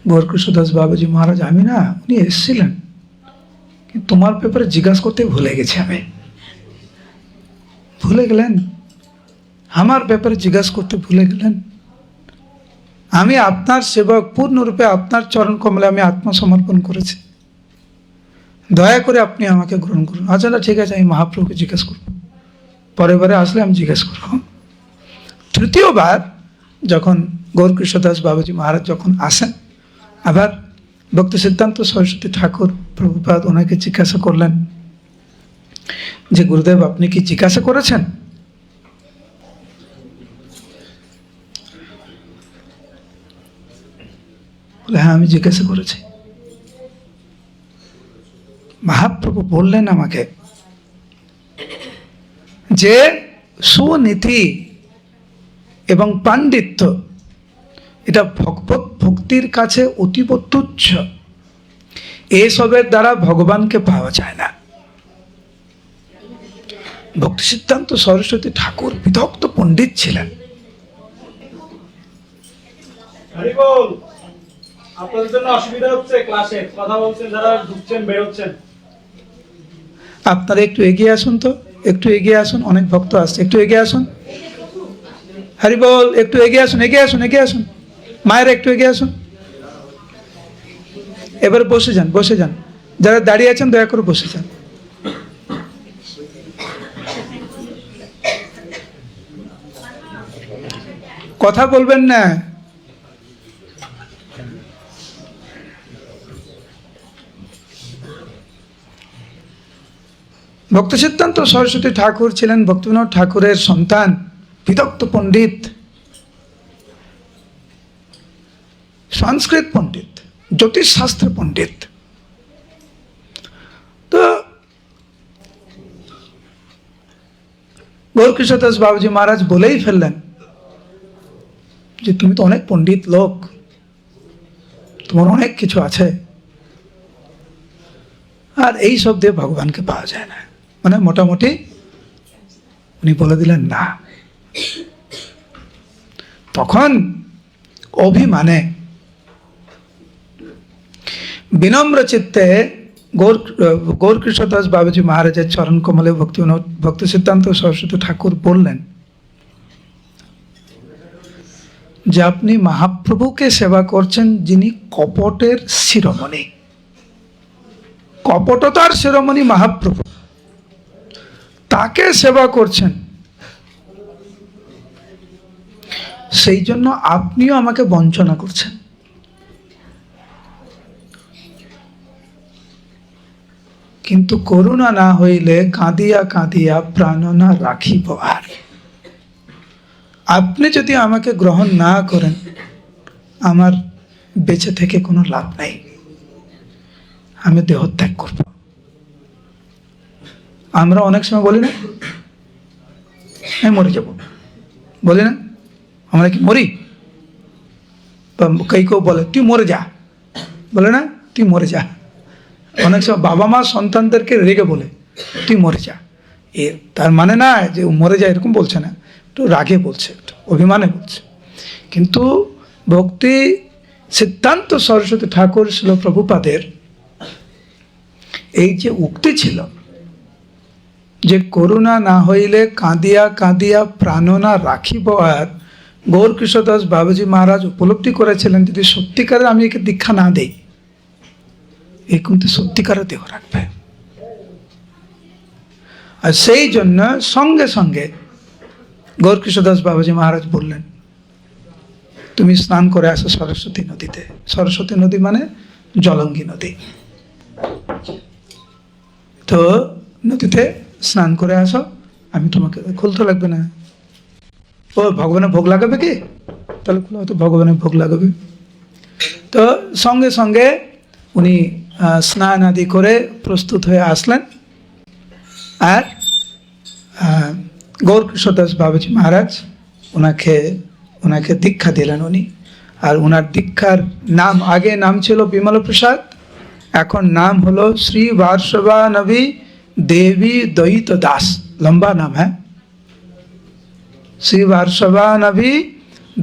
গৌরকৃষ্ণদাস বাবাজি মহারাজ, আমি না, উনি এসেছিলেন, কিন্তু তোমার ব্যাপারে জিজ্ঞাসা করতে ভুলে গেছি আমি। ভুলে গেলেন? আমার ব্যাপারে জিজ্ঞাসা করতে ভুলে গেলেন? আমি আপনার সেবক, পূর্ণরূপে আপনার চরণ কমলে আমি আত্মসমর্পণ করেছি, দয়া করে আপনি আমাকে গ্রহণ করুন। আচ্ছা না, ঠিক আছে, আমি মহাপ্রভুকে জিজ্ঞেস করবো, পরের বারে আসলে আমি জিজ্ঞেস করবো। তৃতীয়বার যখন গৌরকৃষ্ণদাস বাবাজি মহারাজ যখন আসেন, আবার ভক্তি সিদ্ধান্ত সরস্বতী ঠাকুর প্রভুপাদ ওনাকে জিজ্ঞাসা করলেন যে, গুরুদেব আপনি কি জিজ্ঞাসা করেছেন? বলে, হ্যাঁ আমি জিজ্ঞাসা করেছি। মহাপ্রভু বললেন আমাকে যে সুনীতি এবং পাণ্ডিত্য এটা ভগবত ভক্তির কাছে অতীব তুচ্ছ, এসবের দ্বারা ভগবানকে পাওয়া যায় না। ভক্তি সিদ্ধান্ত সরস্বতী ঠাকুর বিদগ্ধ পণ্ডিত ছিলেন। হরি বল। আপনাদের জন্য অসুবিধা হচ্ছে, ক্লাসে কথা বলছেন, যারা ঢুকছেন বেরোচ্ছেন। আপনারা একটু এগিয়ে আসুন, তো একটু এগিয়ে আসুন, অনেক ভক্ত আসছে, একটু এগিয়ে আসুন। হরি বল, একটু এগিয়ে আসুন, এগিয়ে আসুন, এগিয়ে আসুন। মায়েরা একটু এগিয়ে আসুন। এবার বসে যান, বসে যান। যারা দাঁড়িয়ে আছেন দয়া করে বসে যান। কথা বলবেন না। ভক্তি সিদ্ধান্ত সরস্বতী ঠাকুর ছিলেন ভক্তিবিনোদ ঠাকুরের সন্তান, বিদগ্ধ পণ্ডিত, সংস্কৃত পণ্ডিত, জ্যোতিষশাস্ত্র পণ্ডিত। তো গৌরকৃষ্ণদাস বাবাজি মহারাজ বলেই ফেললেন যে, তুমি তো অনেক পণ্ডিত লোক, তোমার অনেক কিছু আছে, আর এই সব দিয়ে ভগবানকে পাওয়া যায় না। মানে মোটামুটি উনি বলে দিলেন না। তখন অভিমানে বিনম্র চিত্তে গৌরকৃষ্ণদাস বাবাজি মহারাজের চরণ কমলে ভক্তি সিদ্ধান্ত সরস্বতী ঠাকুর বললেন যে, আপনি মহাপ্রভুকে সেবা করছেন যিনি কপটের শিরোমণি, কপটতার শিরোমণি মহাপ্রভু, তাকে সেবা করছেন, সেই জন্য আপনিও আমাকে বঞ্চনা করছেন। কিন্তু করুণা না হইলে কাঁদিয়া কাঁদিয়া প্রাণ না রাখিব আর। আপনি যদি আমাকে গ্রহণ না করেন, আমার বেঁচে থেকে কোনো লাভ নাই, আমি দেহত্যাগ করব। আমরা অনেক সময় বলি না, আমি মরে যাব, বলি না? আমরা কি মরি? কেউ বলে তুই মরে যা, বলে না তুই মরে যা। অনেক সময় বাবা মা সন্তানদেরকে রেগে বলে তুই মরে যা। এর তার মানে না যে ও মরে যায়, এরকম বলছে না, একটু রাগে বলছে, একটু অভিমানে বলছে। কিন্তু ভক্তি সিদ্ধান্ত সরস্বতী ঠাকুর ছিল প্রভুপাদের এই যে উক্তি ছিল যে করুণা না হইলে কাঁদিয়া কাঁদিয়া প্রাণ না রাখিব আর, গৌরকৃষ্ণদাস বাবাজি মহারাজ উপলব্ধি করেছিলেন যদি সত্যিকারের আমি একে দীক্ষা না দেই, এই কিন্তু সত্যিকারের দেহ রাখবে। আর সেই জন্য সঙ্গে সঙ্গে গৌরকৃষ্ণদাস বাবাজি মহারাজ বললেন, তুমি স্নান করে আসো সরস্বতী নদীতে। সরস্বতী নদী মানে জলঙ্গি নদী। তো নদীতে স্নান করে আসো, আমি তোমাকে খুলতে লাগবে না। ও ভগবানের ভোগ লাগাবে কি? তাহলে খুলে হয়তো ভগবানের ভোগ লাগাবে। তো সঙ্গে সঙ্গে উনি স্নান আদি করে প্রস্তুত হয়ে আসলেন, আর গৌরকৃষ্ণদাস বাবাজি মহারাজ ওনাকে দীক্ষা দিলেন উনি। আর ওনার দীক্ষার নাম, আগে নাম ছিল বিমল প্রসাদ, এখন নাম হলো শ্রী বার্ষবানবী দেবী দ্বৈত দাস। লম্বা নাম হ্যাঁ, শ্রী বার্ষবানবী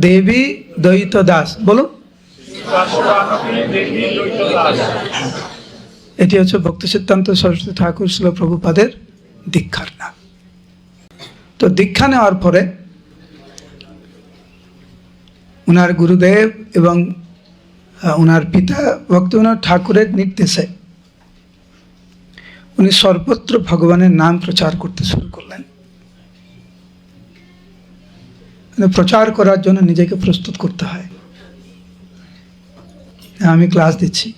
দেবী দ্বৈত দাস। বলুন, এটি হচ্ছে ভক্তি সিদ্ধান্ত সরস্বতী ঠাকুর শিল প্রভুপাদের দীক্ষার নাম। তো দীক্ষা নেওয়ার পরে ওনার গুরুদেব এবং ওনার পিতা ভক্তিবিনোদ ঠাকুরের নির্দেশে উনি সর্বত্র ভগবানের নাম প্রচার করতে শুরু করলেন। প্রচার করার জন্য নিজেকে প্রস্তুত করতে হয়। আমি ক্লাস দিচ্ছি,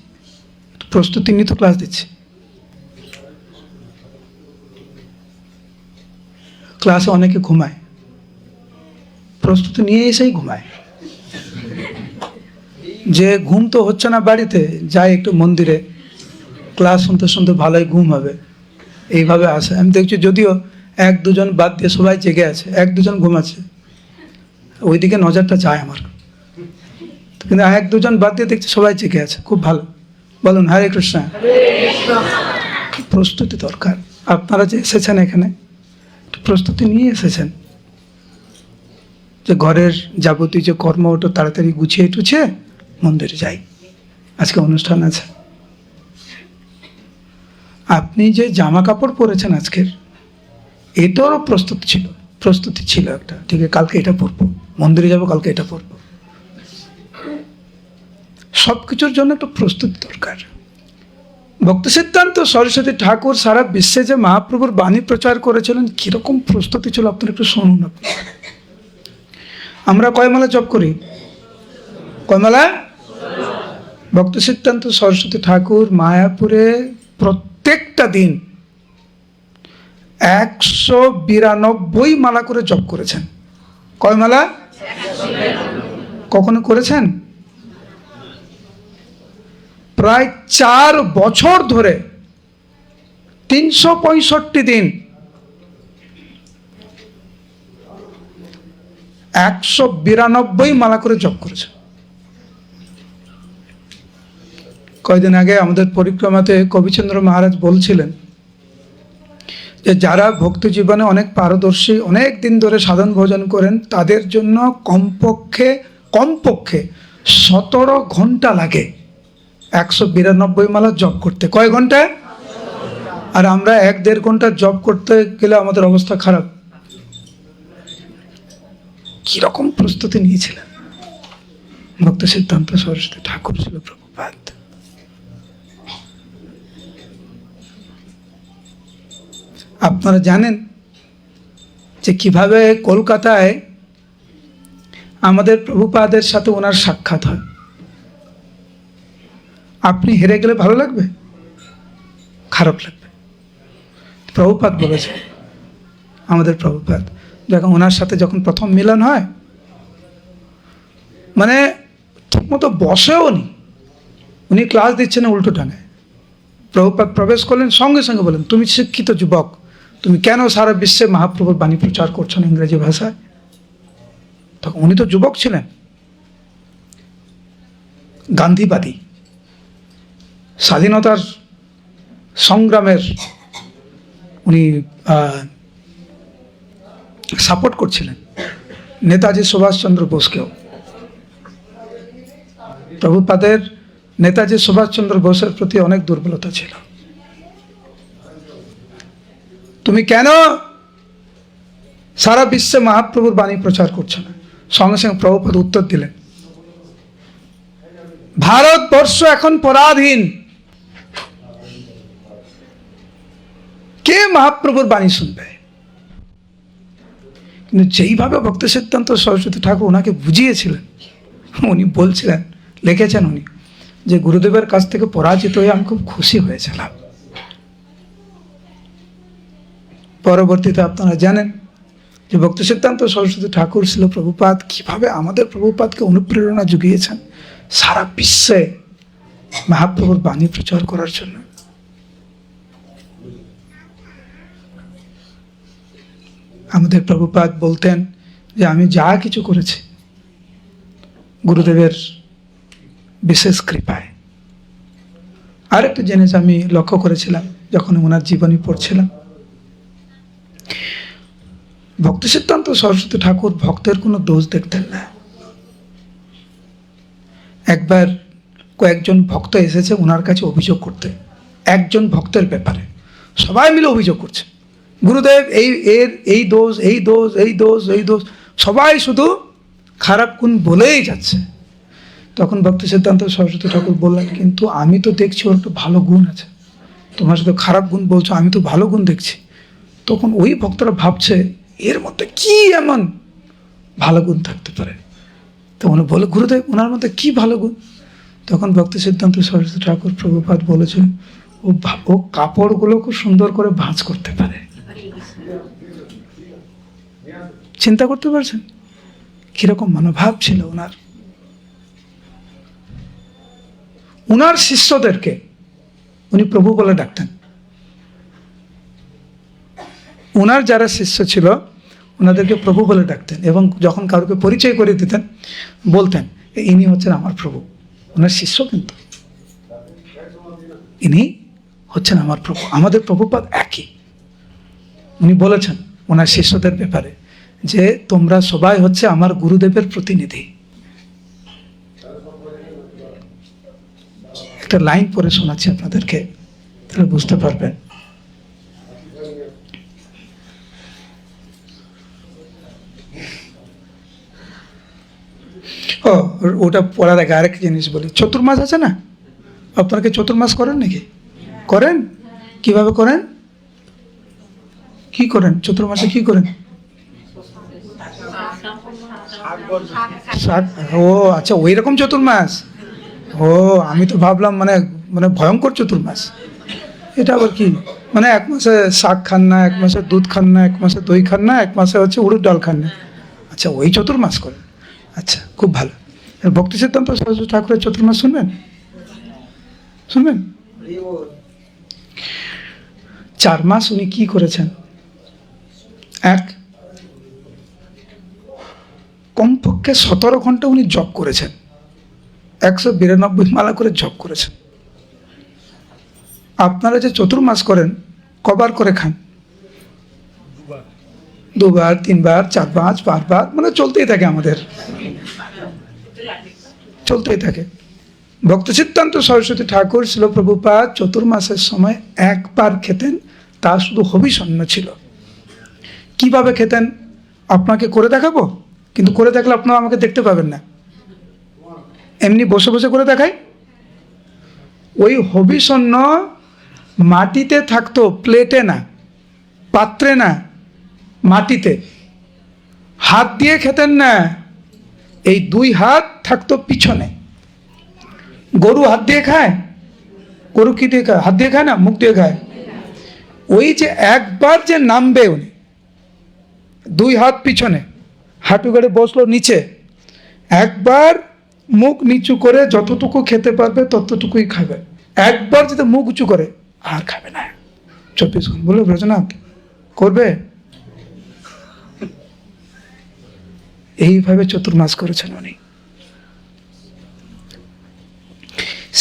প্রস্তুতি নিয়ে তো ক্লাস দিচ্ছি। ক্লাসে অনেকে ঘুমায়, প্রস্তুতি নিয়ে এসেই ঘুমায়। যে ঘুম তো হচ্ছে না বাড়িতে, যায় একটু মন্দিরে, ক্লাস শুনতে শুনতে ভালোই ঘুম হবে, এইভাবে আসে। আমি দেখছি যদিও এক দুজন বাদ দিয়ে সবাই জেগে আছে, এক দুজন ঘুমাচ্ছে, ওইদিকে নজরটা যায় আমার। কিন্তু এক দুজন বাদ দিয়ে দেখছি সবাই জেগে আছে, খুব ভালো। বলুন হরে কৃষ্ণ। প্রস্তুতি দরকার। আপনারা যে এসেছেন এখানে প্রস্তুতি নিয়ে এসেছেন, যে ঘরের যাবতীয় যে কর্ম ওটা তাড়াতাড়ি গুছিয়ে টুছিয়ে মন্দিরে যাই, আজকে অনুষ্ঠান আছে। আপনি যে জামা কাপড় পরেছেন আজকের, এটারও প্রস্তুতি ছিল একটা, ঠিক আছে কালকে এটা পরবো, মন্দিরে যাব কালকে এটা পরবো। সব কিছুর জন্য একটা প্রস্তুতি দরকার। ভক্তি সিদ্ধান্ত সরস্বতী ঠাকুর সারা বিশ্বে যে মহাপ্রভুর বাণী প্রচার করেছিলেন, কিরকম প্রস্তুতি ছিল আপনারা একটু শুনুন। আমরা কয় মালা জপ করি? কয় মালা? ভক্তি সিদ্ধান্ত সরস্বতী ঠাকুর মায়াপুরে প্রত্যেকটা দিন 192 মালা করে জপ করেছেন। কয় মালা? কখনো করেছেন? প্রায় 4 বছর ধরে 365 দিন 192 মালা করে জপ করেছে। কয়েকদিন আগে আমাদের পরিক্রমাতে কবিচন্দ্র মহারাজ বলছিলেন যে যারা ভক্তি জীবনে অনেক পারদর্শী, অনেক দিন ধরে সাধন ভোজন করেন, তাদের জন্য কমপক্ষে 17 ঘন্টা লাগে 192 মালা জপ করতে। কয় ঘন্টা? আর আমরা 1-1.5 ঘন্টা জপ করতে গেলে আমাদের অবস্থা খারাপ। কিরকম প্রস্তুতি নিয়েছিলেন ভক্তি সিদ্ধান্ত সরস্বতী ঠাকুর শিল প্রভুপাদ। আপনারা জানেন যে কিভাবে কলকাতায় আমাদের প্রভুপাদের সাথে ওনার সাক্ষাৎ হয়। আপনি হেরে গেলে ভালো লাগবে? খারাপ লাগবে। প্রভুপাদ বলেছে, আমাদের প্রভুপাদ যখন ওনার সাথে যখন প্রথম মিলন হয়, মানে ঠিকমতো বসেও নি, উনি ক্লাস দিচ্ছেন উল্টো টানে। প্রভুপাদ প্রবেশ করলেন, সঙ্গে সঙ্গে বলেন, তুমি শিক্ষিত যুবক, তুমি কেন সারা বিশ্বে মহাপ্রভুর বাণী প্রচার করছো না ইংরেজি ভাষায়? তখন উনি তো যুবক ছিলেন, গান্ধীবাদী, স্বাধীনতার সংগ্রামের উনি সাপোর্ট করছিলেন, নেতাজি সুভাষচন্দ্র বোসকেও। প্রভুপাদের নেতাজি সুভাষচন্দ্র বোসের প্রতি অনেক দুর্বলতা ছিল। তুমি কেন সারা বিশ্বে মহাপ্রভুর বাণী প্রচার করছো না? সঙ্গে সঙ্গে প্রভুপাদ উত্তর দিলেন, ভারতবর্ষ এখন পরাধীন, কে মহাপ্রভুর বাণী শুনবে? কিন্তু যেইভাবে ভক্তি সিদ্ধান্ত সরস্বতী ঠাকুর ওনাকে বুঝিয়েছিলেন, উনি বলছিলেন, লিখেছেন উনি, যে গুরুদেবের কাছ থেকে পরাজিত হয়ে আমি খুব খুশি হয়েছিলাম। পরবর্তীতে আপনারা জানেন যে ভক্তি সিদ্ধান্ত সরস্বতী ঠাকুর শিল প্রভুপাদ কিভাবে আমাদের প্রভুপাদকে অনুপ্রেরণা জুগিয়েছেন সারা বিশ্বে মহাপ্রভুর বাণী প্রচার করার জন্য। আমাদের প্রভুপাদ বলতেন যে আমি যা কিছু করেছি গুরুদেবের বিশেষ কৃপায়। আরেকটা জিনিস আমি লক্ষ্য করেছিলাম যখন ওনার জীবনী পড়ছিলাম, ভক্তি সিদ্ধান্ত সরস্বতী ঠাকুর ভক্তের কোনো দোষ দেখতেন না। একবার কয়েকজন ভক্ত এসেছে ওনার কাছে অভিযোগ করতে, একজন ভক্তের ব্যাপারে। সবাই মিলে অভিযোগ করছে, গুরুদেব এই দোষ, এই দোষ, এই দোষ, এই দোষ, সবাই শুধু খারাপ গুণ বলেই যাচ্ছে। তখন ভক্তি সিদ্ধান্ত সরস্বতী ঠাকুর বললেন, কিন্তু আমি তো দেখছি ওর একটা ভালো গুণ আছে, তোমার শুধু খারাপ গুণ বলছো, আমি তো ভালো গুণ দেখছি। তখন ওই ভক্তরা ভাবছে এর মধ্যে কি এমন ভালো গুণ থাকতে পারে। তো উনি বলে, গুরুদেব ওনার মধ্যে কি ভালো গুণ? তখন ভক্তি সিদ্ধান্ত সরস্বতী ঠাকুর প্রভুপাদ বলেছেন, ও কাপড়গুলো খুব সুন্দর করে ভাঁজ করতে পারে। চিন্তা করতে পারছেন কিরকম মনোভাব ছিল ওনার? উনার শিষ্যদেরকে উনি প্রভু বলে ডাকতেন। উনার যারা শিষ্য ছিল ওনাদেরকে প্রভু বলে ডাকতেন, এবং যখন কাউকে পরিচয় করে দিতেন বলতেন ইনি হচ্ছেন আমার প্রভু। ওনার শিষ্য কিন্তু ইনি হচ্ছেন আমার প্রভু। আমাদের প্রভুপাদ একই। উনি বলেছেন ওনার শিষ্যদের ব্যাপারে যে তোমরা সবাই হচ্ছে আমার গুরুদেবের প্রতিনিধি। একটা লাইন পড়ে শোনাচ্ছি আপনাদেরকে, তাহলে বুঝতে পারবেন। ওটা পড়ার আগে আরেক জিনিস বলি। চতুর্মাস আছে না, আপনারা কি চতুর্মাস করেন নাকি? করেন? কিভাবে করেন? কি করেন চতুর্মাসে? কি করেন? ও আচ্ছা, ওই রকম চতুর্মাস। ও আমি তো ভাবলাম মানে মানে ভয়ঙ্কর চতুর্মাস। এটা আবার কি? মানে এক মাসে শাক খান না, এক মাসে দুধ খান না, এক মাসে দই খান না, এক মাসে হচ্ছে উড়ির ডাল খান না। আচ্ছা, ওই চতুর্মাস করেন। আচ্ছা, খুব ভালো। ভক্তি সিদ্ধান্ত সরস্বতী ঠাকুরের চতুর্মাস শুনবেন? শুনবেন? 4 মাস উনি কি করেছেন? এক, কমপক্ষে 17 ঘন্টা উনি জপ করেছেন, 192 মালা করে জপ করেছেন। আপনারা যে চতুর্মাস করেন কবার করে খান? 2 বার, 3 বার, 4 বার, 5 বার, মানে চলতেই থাকে, আমাদের চলতেই থাকে। ভক্তি সিদ্ধান্ত সরস্বতী ঠাকুর শিল প্রভুপাদ চতুর্মাসের সময় একবার খেতেন, তা শুধু হবিষণ্য ছিল। কিভাবে খেতেন আপনাকে করে দেখাবো, কিন্তু করে দেখলে আপনারা আমাকে দেখতে পাবেন না, এমনি বসে বসে করে দেখাই। ওই হবিষণ্য মাটিতে থাকতো, প্লেটে না, পাত্রে না, মাটিতে। হাত দিয়ে খেতেন না, এই 2 হাত থাকতো পিছনে। গরু হাত দিয়ে খায়? গরু কি দিয়ে খায়? হাত দিয়ে খায় না, মুখ দিয়ে খায়। ওই যে একবার যে নামবে উনি, 2 হাত পিছনে, হাঁটু গেড়ে বসলো নিচে, একবার মুখ নিচু করে যতটুকু খেতে পারবে ততটুকুই খাবে। একবার যদি মুখ উঁচু করে আর খাবে না। 24 ঘন্টা বলে ব্রজনাথ করবে। এইভাবে চতুর্মাস করেছেন উনি।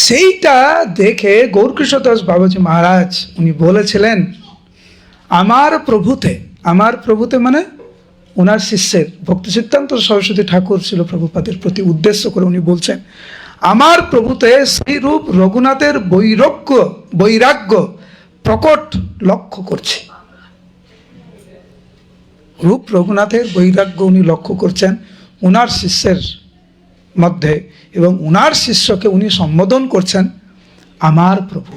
সেইটা দেখে গৌরকৃষ্ণদাস বাবাজি মহারাজ উনি বলেছিলেন, আমার প্রভুতে মানে ওনার শিষ্যের ভক্তি সিদ্ধান্ত সরস্বতী ঠাকুর ছিল প্রভুপাদের প্রতি উদ্দেশ্য করে উনি বলছেন, আমার প্রভুতে শ্রীরূপ রঘুনাথের বৈরাগ্য প্রকট লক্ষ্য করছে। রূপ রঘুনাথের বৈরাগ্য উনি লক্ষ্য করছেন ওনার শিষ্যের মধ্যে, এবং ওনার শিষ্যকে উনি সম্বোধন করছেন আমার প্রভু।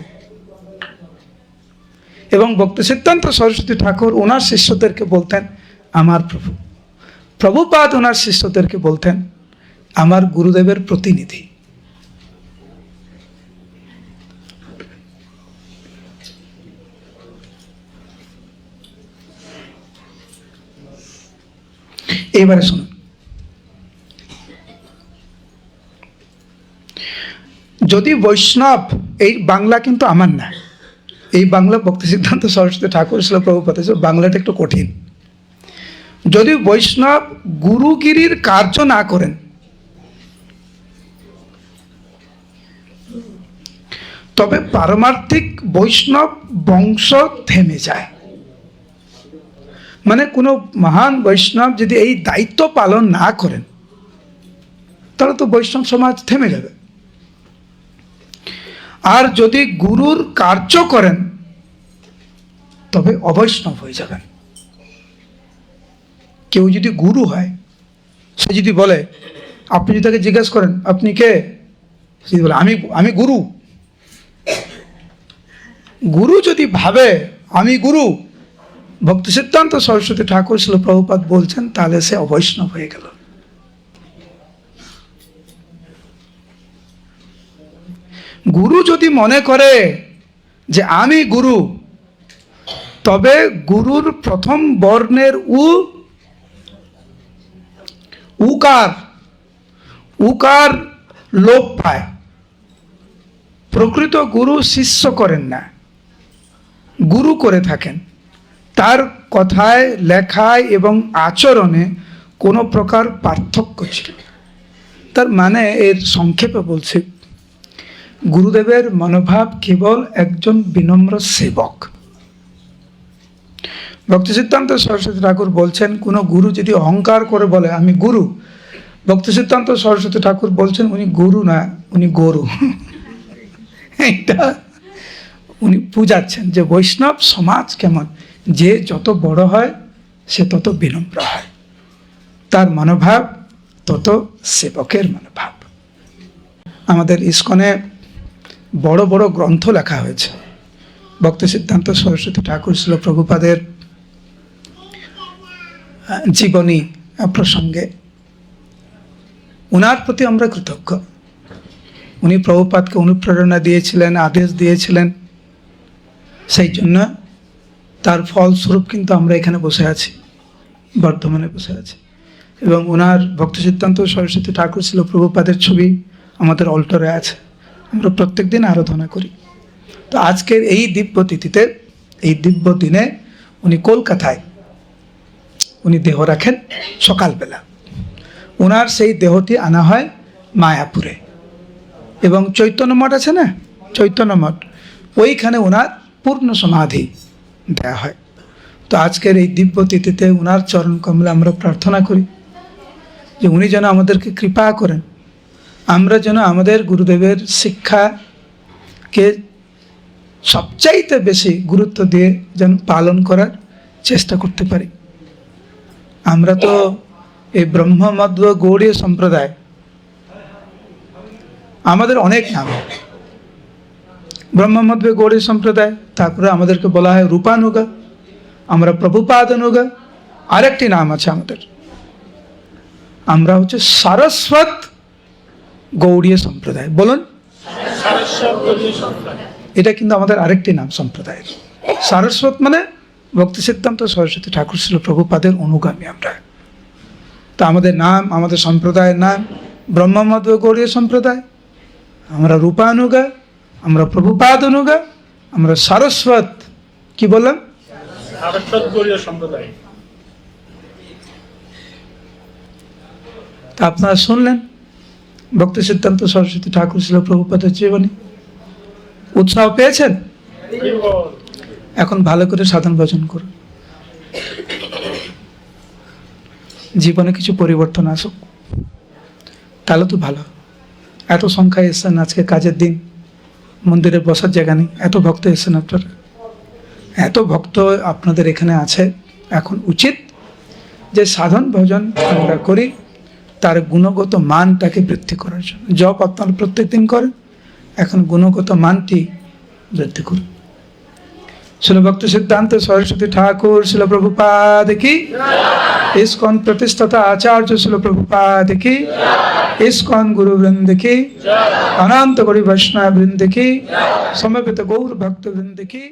এবং ভক্তি সিদ্ধান্ত সরস্বতী ঠাকুর ওনার শিষ্যদেরকে বলতেন আমার প্রভু। প্রভুপাদ ওনার শিষ্যদেরকে বলতেন আমার গুরুদেবের প্রতিনিধি। এইবারে শুনুন, যদি বৈষ্ণব, এই বাংলা কিন্তু আমার না, এই বাংলা ভক্তি সিদ্ধান্ত সরস্বতী ঠাকুর শিল প্রভুপাদ, বাংলাটা একটু কঠিন। যদি বৈষ্ণব গুরুগিরির কার্য না করেন, তবে পারমার্থিক বৈষ্ণব বংশ থেমে যায়। মানে কোনো মহান বৈষ্ণব যদি এই দায়িত্ব পালন না করেন তাহলে তো বৈষ্ণব সমাজ থেমে যাবে। আর যদি গুরুর কার্য করেন তবে অবৈষ্ণব হয়ে যাবেন। কেউ যদি গুরু হয়, সে যদি বলে, আপনি যদি তাকে জিজ্ঞেস করেন আপনি কে, সে যদি বলে আমি গুরু, গুরু যদি ভাবে আমি গুরু, ভক্তি সিদ্ধান্ত সরস্বতী ঠাকুর শিল প্রভুপাদ বলছেন, তাহলে সে অবৈষ্ণব হয়ে গেল। গুরু যদি মনে করে যে আমি গুরু, তবে গুরুর প্রথম বর্ণের উকার লোপ পায়। প্রকৃত গুরু শিষ্য করেন না, গুরু করে থাকেন। তার কথায়, লেখায় এবং আচরণে কোনো প্রকার পার্থক্য ছিল। তার মানে এর সংক্ষেপে বলছি, গুরুদেবের মনোভাব কেবল একজন বিনম্র সেবক। ভক্তি সিদ্ধান্ত সরস্বতী ঠাকুর বলছেন, কোনো গুরু যদি অহংকার করে বলে আমি গুরু, ভক্তি সিদ্ধান্ত সরস্বতী ঠাকুর বলছেন উনি গুরু না, উনি গরু। এটা উনি বুঝাচ্ছেন যে বৈষ্ণব সমাজ কেমন, যে যত বড় হয় সে তত বিনম্র হয়, তার মনোভাব তত সেবকের মনোভাব। আমাদের ইস্কনে বড় বড় গ্রন্থ লেখা হয়েছে ভক্তি সিদ্ধান্ত সরস্বতী ঠাকুর শিল প্রভুপাদের জীবনী প্রসঙ্গে। উনার প্রতি আমরা কৃতজ্ঞ। উনি প্রভুপাদকে অনুপ্রেরণা দিয়েছিলেন, আদেশ দিয়েছিলেন, সেই জন্য তার ফলস্বরূপ কিন্তু আমরা এখানে বসে আছি, বর্ধমানে বসে আছি। এবং ওনার ভক্তি সিদ্ধান্ত সরস্বতী ঠাকুর শিল প্রভুপাদের ছবি আমাদের অল্টারে আছে, আমরা প্রত্যেক দিন আরাধনা করি। তো আজকের এই দিব্য তিথিতে, এই দিব্য দিনে উনি কলকাতায় উনি দেহ রাখেন সকালবেলা। ওনার সেই দেহটি আনা হয় মায়াপুরে, এবং চৈতন্য মঠ আছে না, চৈতন্য মঠ, ওইখানে ওনার পূর্ণ সমাধি দেয়া হয়। তো আজকের এই দিব্য তিথিতে ওনার চরণ কমলে আমরা প্রার্থনা করি যে উনি যেন আমাদেরকে কৃপা করেন, আমরা যেন আমাদের গুরুদেবের শিক্ষাকে সবচাইতে বেশি গুরুত্ব দিয়ে যেন পালন করার চেষ্টা করতে পারি। আমরা তো এই ব্রহ্মমধ্ব গৌড়ীয় সম্প্রদায়, আমাদের অনেক নাম, ব্রহ্মমধ্ব গৌড়ীয় সম্প্রদায়, তারপরে আমাদেরকে বলা হয় রূপানুগা, আমরা প্রভুপাদানুগা, আরেকটি নাম আছে আমাদের, আমরা হচ্ছে সারস্বত গৌড়ীয় সম্প্রদায়। বলুন, এটা কিন্তু আমাদের আরেকটি নাম সম্প্রদায়ের। সারস্বত মানে ভক্তি সিদ্ধান্ত সরস্বতী ঠাকুর শিল প্রভুপাদের অনুগামী আমরা। তা আমাদের নাম, আমাদের সম্প্রদায়ের নাম ব্রহ্মমধ্ব গৌড়ীয় সম্প্রদায়, আমরা রূপানুগা, আমরা প্রভুপাদ অনুগা, আমরা সারস্বত, কি বললাম, সারস্বত গৌড়ীয় সম্প্রদায়। তা আপনারা শুনলেন ভক্তি সিদ্ধান্ত সরস্বতী ঠাকুর শিল প্রভুপাদের জীবনী। উৎসাহ পেয়েছেন? এখন ভালো করে সাধন ভজন করুন, জীবনে কিছু পরিবর্তন আসুক, তাহলে তো ভালো। এত সংখ্যায় এসছেন, আজকে কাজের দিন, মন্দিরে বসার জায়গা নেই, এত ভক্ত এসছেন আপনারা, এত ভক্ত আপনাদের এখানে আছে। এখন উচিত যে সাধন ভজন আমরা করি তার গুণগত মানটাকে বৃদ্ধি করার জন্য। জপ আপনারা প্রত্যেক দিন করেন, এখন গুণগত মানটি বৃদ্ধি করুন। শিল ভক্তি সিদ্ধান্ত সরস্বতী ঠাকুর শিল প্রভুপাদ কি, ইস্কন প্রতিষ্ঠাতা আচার্য শিল প্রভুপাদ কি, ইস্কন গুরু বৃন্দ কি, অনন্ত গৌরী বৈষ্ণব বৃন্দ কি, সমবেত গৌর ভক্ত বৃন্দ কি।